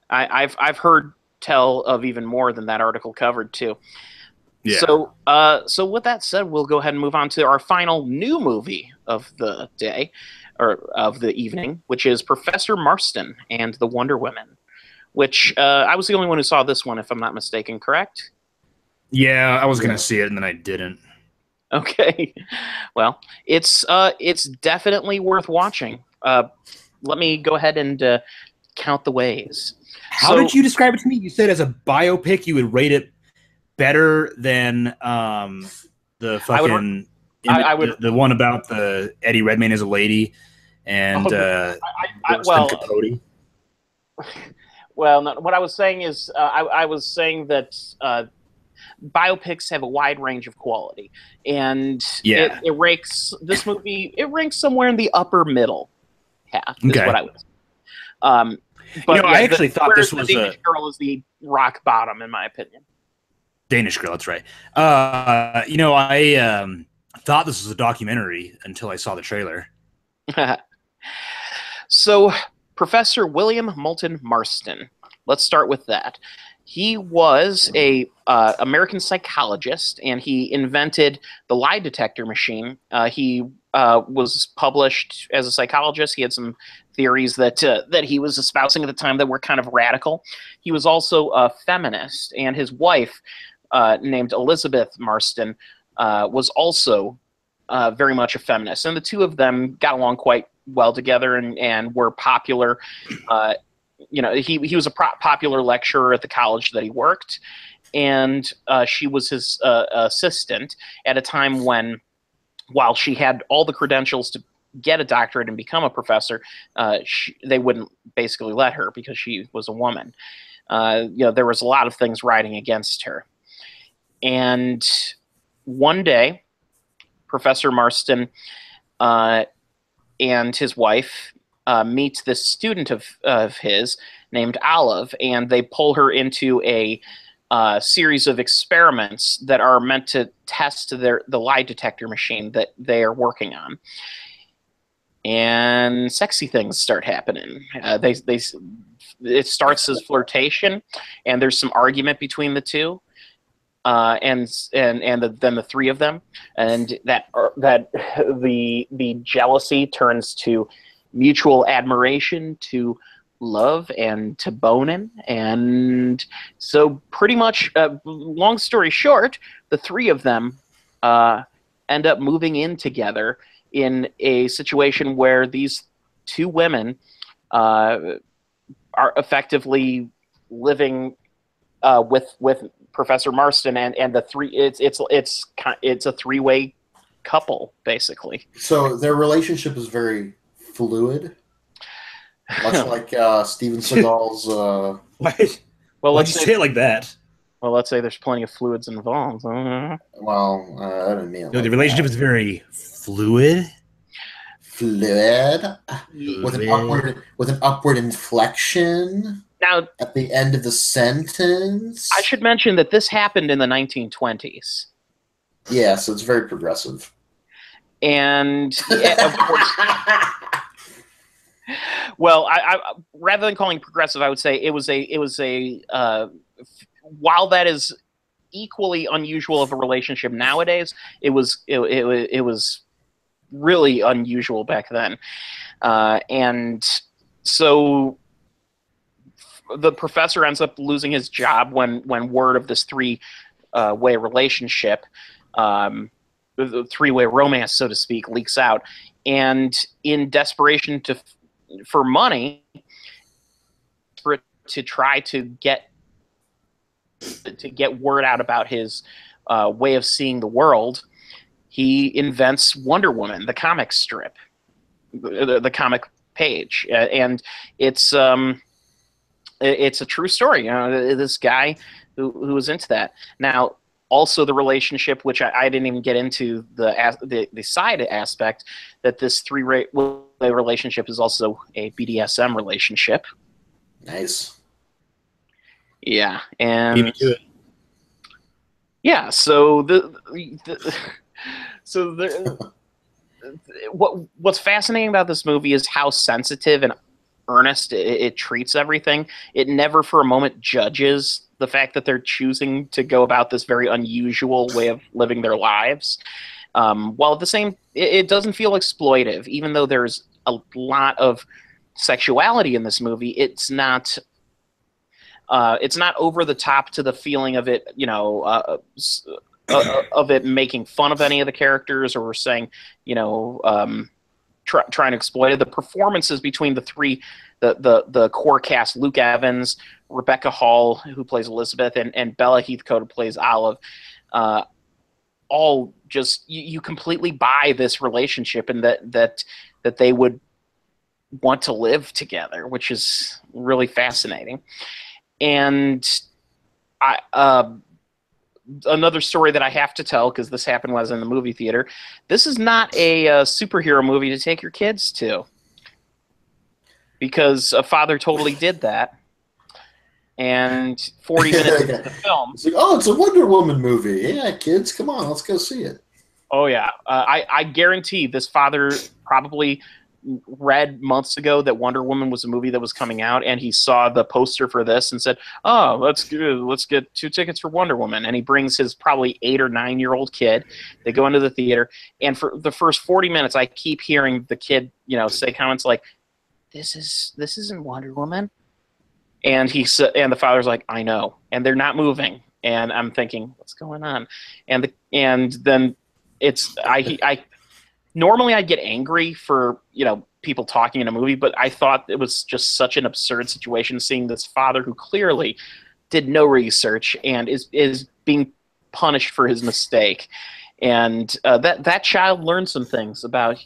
I've heard tell of even more than that article covered too. Yeah. So with that said, we'll go ahead and move on to our final new movie of the day, or of the evening, which is Professor Marston and the Wonder Women, which I was the only one who saw this one, if I'm not mistaken, correct? Yeah, I was going to see it, and then I didn't. Okay. Well, it's definitely worth watching. Let me go ahead and count the ways. How did you describe it to me? You said as a biopic, you would rate it better than the fucking the one about the Eddie Redmayne as a lady and Capote. Well, no, what I was saying is I was saying that biopics have a wide range of quality, and it ranks this movie. It ranks somewhere in the upper middle half. Is what I was. But I actually thought this was the Danish Girl is the rock bottom, in my opinion. Danish Girl, that's right. I thought this was a documentary until I saw the trailer. So, Professor William Moulton Marston. Let's start with that. He was a American psychologist, and he invented the lie detector machine. He was published as a psychologist. He had some theories that he was espousing at the time that were kind of radical. He was also a feminist, and his wife, named Elizabeth Marston, was also very much a feminist. And the two of them got along quite well together and were popular. He was a popular lecturer at the college that he worked, and she was his assistant at a time when, while she had all the credentials to get a doctorate and become a professor, they wouldn't basically let her because she was a woman. There was a lot of things riding against her. And one day, Professor Marston and his wife meet this student of his named Olive, and they pull her into a series of experiments that are meant to test the lie detector machine that they are working on. And sexy things start happening. It starts as flirtation, and there's some argument between the two. Then the three of them, and that the jealousy turns to mutual admiration, to love, and to boning. And so pretty much, long story short, the three of them end up moving in together in a situation where these two women are effectively living with Professor Marston and the three. It's a three-way couple basically. So their relationship is very fluid, much like Steven Seagal's. Well, Why'd you say it like that? Well, let's say there's plenty of fluids involved. Well, I didn't mean it. No, the relationship is very fluid. Fluid with an upward inflection. Now, at the end of the sentence. I should mention that this happened in the 1920s. Yeah, so it's very progressive. And of course, well, I rather than calling it progressive, I would say it was a while that is equally unusual of a relationship nowadays, it was really unusual back then, and so the professor ends up losing his job when word of this three-way relationship, the three-way romance, so to speak, leaks out, and in desperation for money, to try to get word out about his way of seeing the world, he invents Wonder Woman, the comic strip, the comic page, and it's a true story. You know, this guy who was into that. Now, also the relationship, which I didn't even get into the side aspect, that this three-way relationship is also a BDSM relationship. Nice. Yeah, and Beat me to it. Yeah, so what's fascinating about this movie is how sensitive and earnest it treats everything. It never for a moment judges the fact that they're choosing to go about this very unusual way of living their lives. While at the same, it doesn't feel exploitive, even though there's a lot of sexuality in this movie. It's not over the top to the feeling of it, you know, of it making fun of any of the characters or saying, you know, trying to exploit it. The performances between the core cast, Luke Evans, Rebecca Hall, who plays Elizabeth, and Bella Heathcote, who plays Olive, all just you completely buy this relationship and that they would want to live together, which is really fascinating. And another story that I have to tell, because this happened when I was in the movie theater, this is not a superhero movie to take your kids to, because a father totally did that. And 40 minutes into the film, it's like, oh, it's a Wonder Woman movie. Yeah, kids, come on, let's go see it. Oh yeah, I guarantee this father probably read months ago that Wonder Woman was a movie that was coming out, and he saw the poster for this and said, oh, let's get 2 tickets for Wonder Woman. And he brings his probably 8 or 9-year-old kid. They go into the theater, and for the first 40 minutes I keep hearing the kid, you know, say comments like, this isn't Wonder Woman. And the father's like, I know. And they're not moving, and I'm thinking, what's going on? And then it's I normally I'd get angry for, you know, people talking in a movie, but I thought it was just such an absurd situation, seeing this father who clearly did no research and is being punished for his mistake. And that child learned some things about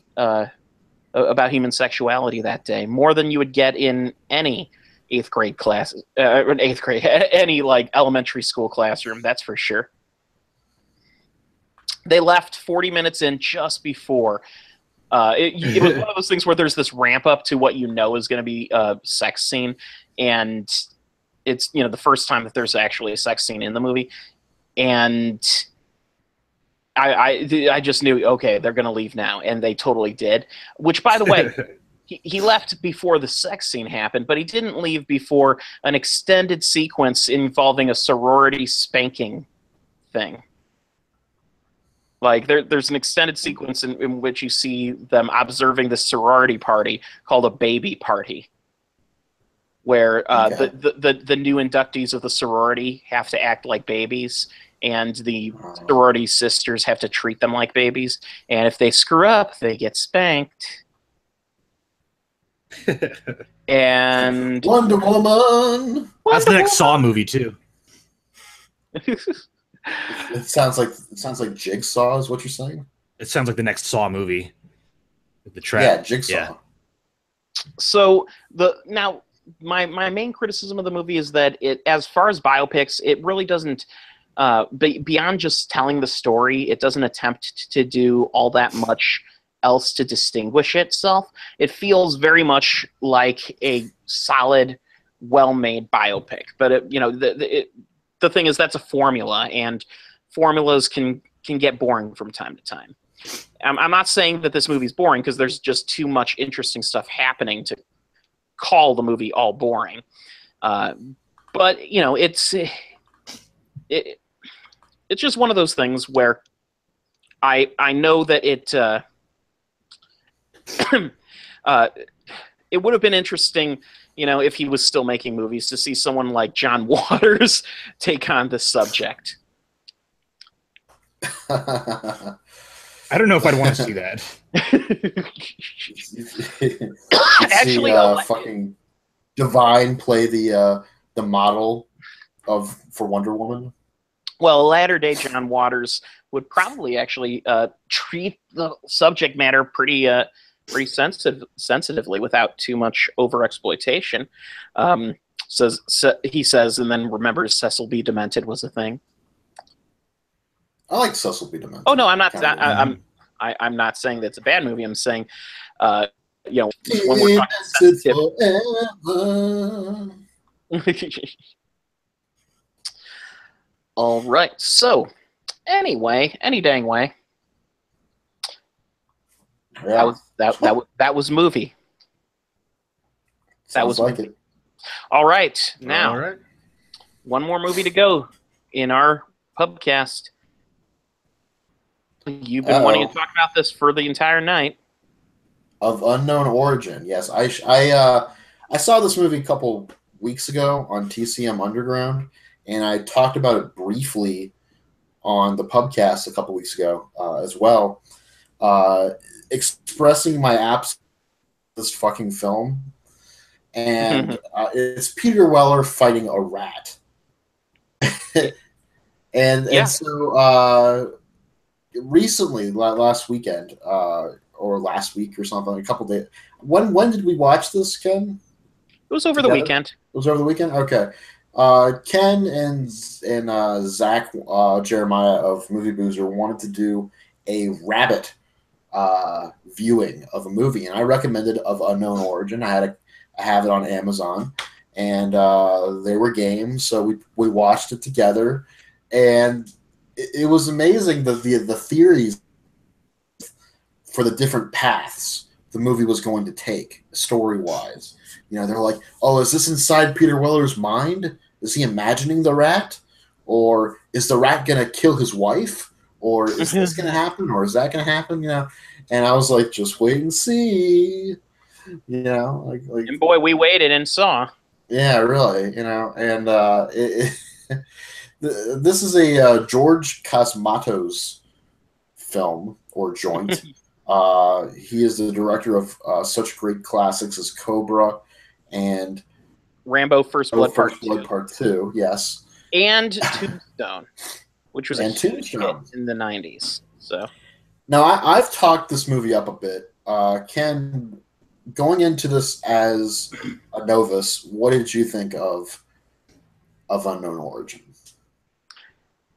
human sexuality that day, more than you would get in any 8th grade class, any like elementary school classroom. That's for sure. They left 40 minutes in just before. It was one of those things where there's this ramp up to what you know is going to be a sex scene, and it's, you know, the first time that there's actually a sex scene in the movie, and I just knew, okay, they're going to leave now, and they totally did. Which, by the way, he left before the sex scene happened, but he didn't leave before an extended sequence involving a sorority spanking thing. Like there's an extended sequence in which you see them observing the sorority party called a baby party, where the new inductees of the sorority have to act like babies, and the sorority sisters have to treat them like babies. And if they screw up, they get spanked. And Wonder Woman. That's the next Saw movie too. It sounds like Jigsaw is what you're saying. It sounds like the next Saw movie. The trap. Yeah, Jigsaw. Yeah. So my main criticism of the movie is that it, as far as biopics, it really doesn't. Beyond just telling the story, it doesn't attempt to do all that much else to distinguish itself. It feels very much like a solid, well-made biopic. But the thing is, that's a formula, and formulas can get boring from time to time. I'm not saying that this movie's boring, because there's just too much interesting stuff happening to call the movie all boring. But it's just one of those things where I know that it it would have been interesting, if he was still making movies, to see someone like John Waters take on this subject. I don't know if I'd want to see that. Actually, fucking Divine play the model for Wonder Woman. Well, latter-day John Waters would probably actually treat the subject matter pretty sensitively without too much overexploitation. He says, and then remembers Cecil B. Demented was a thing. I like Cecil B. Demented. Oh no, I'm not. I'm not saying that's a bad movie. I'm saying, when we're talking sensitive. All right. So, anyway, any dang way. Yeah. That was movie. Sounds like it. All right. Now, one more movie to go in our Pubcast. You've been wanting to talk about this for the entire night. Of unknown origin. Yes, I saw this movie a couple weeks ago on TCM Underground, and I talked about it briefly on the Pubcast a couple weeks ago as well, expressing my absence of this fucking film. And it's Peter Weller fighting a rat. and so recently, last weekend, or last week or something, a couple days. When did we watch this, Ken? It was over the weekend. It was over the weekend? Okay. Ken and Zach Jeremiah of Movie Boozer wanted to do a rabbit viewing of a movie, and I recommended Of Unknown Origin. I have it on Amazon, and they were game, so we watched it together, and it was amazing the theories for the different paths the movie was going to take story-wise. They're like, oh, is this inside Peter Weller's mind? Is he imagining the rat? Or is the rat going to kill his wife? Or is this going to happen? Or is that going to happen? And I was like, just wait and see. And boy, we waited and saw. Yeah, really. And this is a George Cosmatos film or joint. He is the director of such great classics as Cobra and Rambo: First Blood Part 2. Yes, and Tombstone, which was a huge hit in the 90s. So now I've talked this movie up a bit. Ken, going into this as a novice, what did you think of Unknown Origin?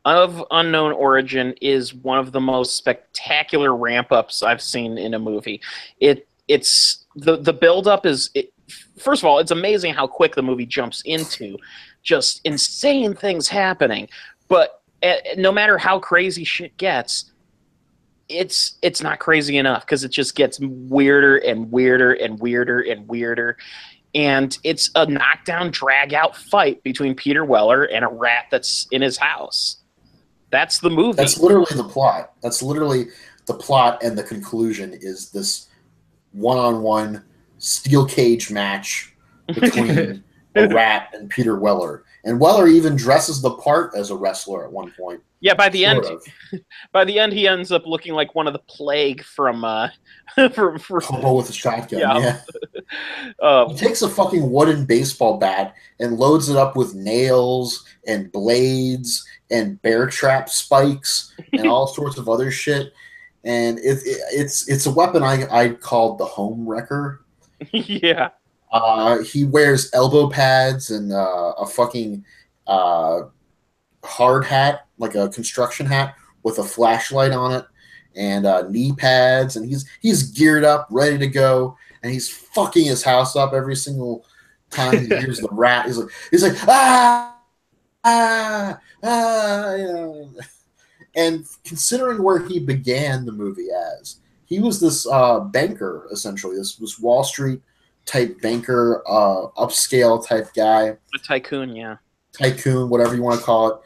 Of Unknown Origin is one of the most spectacular ramp-ups I've seen in a movie. It's the build-up is... First of all, it's amazing how quick the movie jumps into just insane things happening. But no matter how crazy shit gets, it's not crazy enough, because it just gets weirder and weirder and weirder and weirder. And it's a knockdown, drag-out fight between Peter Weller and a rat that's in his house. That's the movie. That's literally the plot. That's literally the plot, and the conclusion is this one-on-one steel cage match between a rat and Peter Weller. And Weller even dresses the part as a wrestler at one point. Yeah, by the end, of. by the end, he ends up looking like one of the Plague from Hobo with a shotgun. Yeah. He takes a fucking wooden baseball bat and loads it up with nails and blades and bear trap spikes and all sorts of other shit. And it's a weapon I called the home wrecker. Yeah. He wears elbow pads and a fucking hard hat, like a construction hat with a flashlight on it, and knee pads, and he's geared up, ready to go, and he's fucking his house up every single time he hears the rat. He's like ah ah ah, you know. And considering where he began the movie as, he was this banker, essentially. This was Wall Street type banker, upscale type guy. A tycoon, yeah. Tycoon, whatever you want to call it.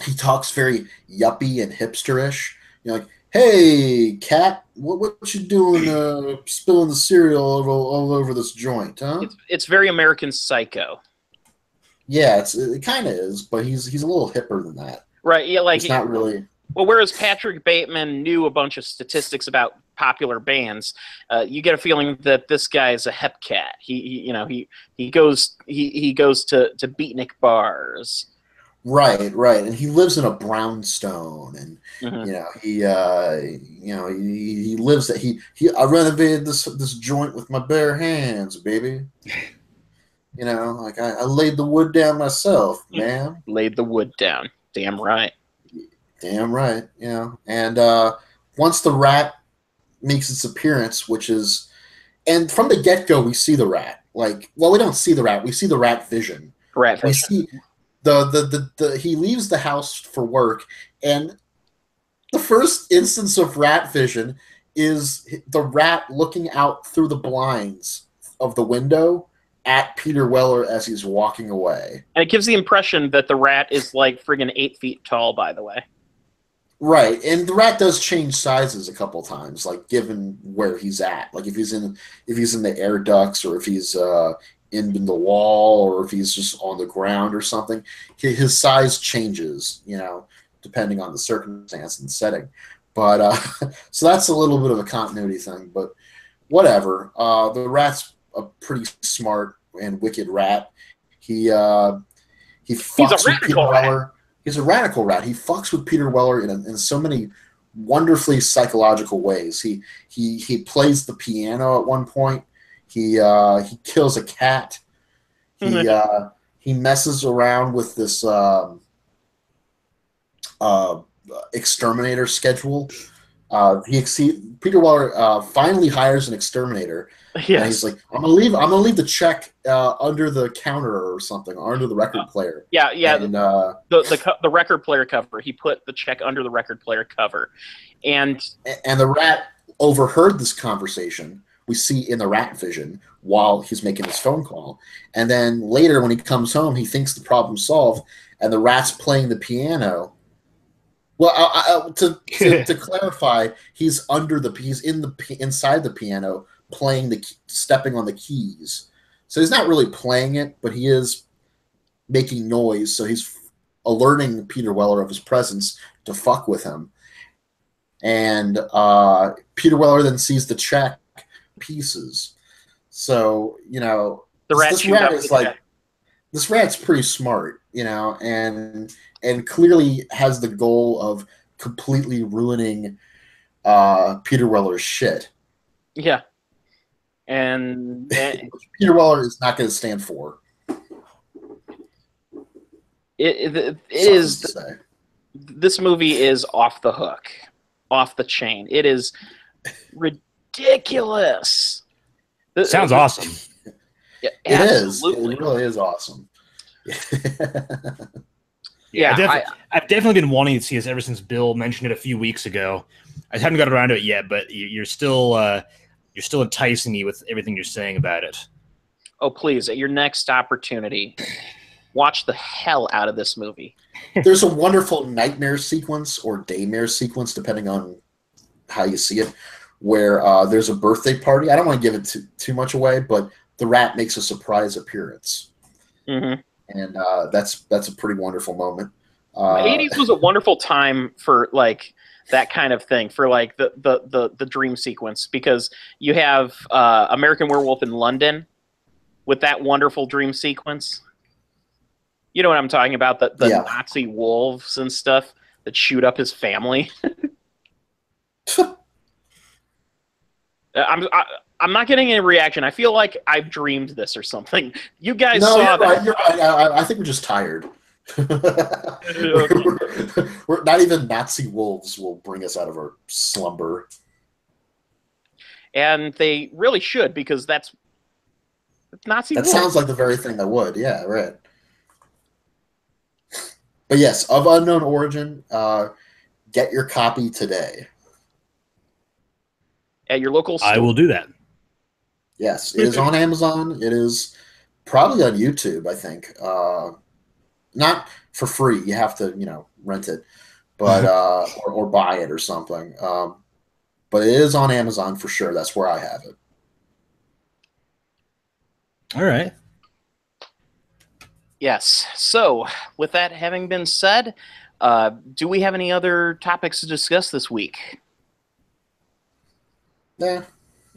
He talks very yuppie and hipsterish. You know, like, hey, cat, what you doing spilling the cereal all over this joint, huh? It's very American Psycho. Yeah, it kind of is, but he's a little hipper than that. Right, yeah, like... It's not really... Well, whereas Patrick Bateman knew a bunch of statistics about popular bands, you get a feeling that this guy is a hep cat. He goes to beatnik bars. Right, and he lives in a brownstone, and he lives that I renovated this joint with my bare hands, baby. Like I laid the wood down myself, man. Laid the wood down. Damn right. Damn right, And once the rat makes its appearance, and from the get-go, we see the rat. We don't see the rat. We see the rat vision. Rat vision. We see he leaves the house for work, and the first instance of rat vision is the rat looking out through the blinds of the window at Peter Weller as he's walking away. And it gives the impression that the rat is like friggin' 8 feet tall, by the way. Right, and the rat does change sizes a couple times, given where he's at. If he's in the air ducts, or if he's in the wall, or if he's just on the ground or something, his size changes, depending on the circumstance and setting. But so that's a little bit of a continuity thing. But whatever. The rat's a pretty smart and wicked rat. He fucks with Peter Weller. He's a radical rat. He fucks with Peter Weller in so many wonderfully psychological ways. He plays the piano at one point. He kills a cat. He messes around with this exterminator schedule. Peter Weller finally hires an exterminator. Yes. And he's like, I'm gonna leave the check under the counter or something, or under the record player. Yeah. And, the record player cover. He put the check under the record player cover, and the rat overheard this conversation. We see in the rat vision while he's making his phone call, and then later when he comes home, he thinks the problem's solved, and the rat's playing the piano. Well, to clarify, he's inside the piano, stepping on the keys. So he's not really playing it, but he is making noise. So he's alerting Peter Weller of his presence to fuck with him. And Peter Weller then sees the check pieces. So the rat this rat's pretty smart, and clearly has the goal of completely ruining Peter Weller's shit. Yeah. And Peter Weller is not going to stand for. This movie is off the hook, off the chain. It is ridiculous. Sounds awesome. Yeah, it is. It really is awesome. Yeah, I've definitely been wanting to see this ever since Bill mentioned it a few weeks ago. I haven't got around to it yet, but you're still enticing me with everything you're saying about it. Oh, please, at your next opportunity, watch the hell out of this movie. There's a wonderful nightmare sequence or daymare sequence, depending on how you see it, where there's a birthday party. I don't want to give it too much away, but the rat makes a surprise appearance. Mm-hmm. and that's a pretty wonderful moment. The 80s was a wonderful time for like that kind of thing, for like the dream sequence, because you have American Werewolf in London with that wonderful dream sequence. You know what I'm talking about? The Yeah. Nazi wolves and stuff that shoot up his family. I'm not getting any reaction. I feel like I've dreamed this or something. You guys No, saw you're that. right. You're right. I think we're just tired. we're not even Nazi wolves will bring us out of our slumber. And they really should, because that's Nazi That wolves. sounds like the very thing that would. Yeah, right. But yes, of Unknown Origin, get your copy today. At your local store. I will do that. Yes, it is on Amazon. It is probably on YouTube, I think. Not for free. You have to, rent it, but or buy it or something. But it is on Amazon for sure. That's where I have it. All right. Yes. So, with that having been said, do we have any other topics to discuss this week? Yeah.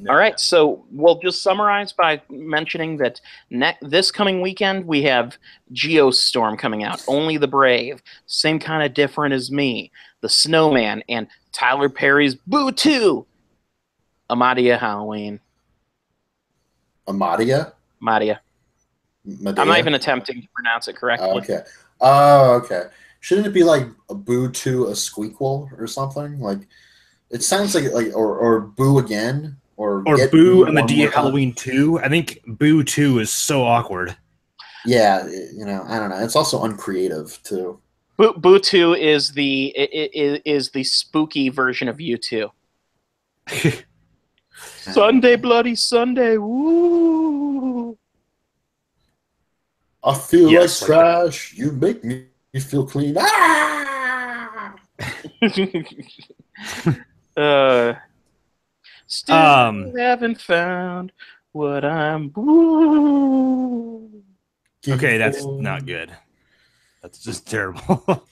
All right, so we'll just summarize by mentioning that this coming weekend we have Geostorm coming out, Only the Brave, Same Kind of Different as Me, The Snowman, and Tyler Perry's Boo 2, Amadia Halloween. Amadia? Amadia. Medea? I'm not even attempting to pronounce it correctly. Okay. Oh, okay. Shouldn't it be like a Boo 2, a Squeakquel or something? Like, it sounds like or Boo again. Or Boo Amadia Halloween 2. I think Boo 2 is so awkward. Yeah, I don't know. It's also uncreative too. Boo 2 is the spooky version of U2. Sunday, bloody Sunday, woo! I feel like trash. You make me feel clean. Ah! Still haven't found what I'm. Woo. Okay, that's not good. That's just terrible.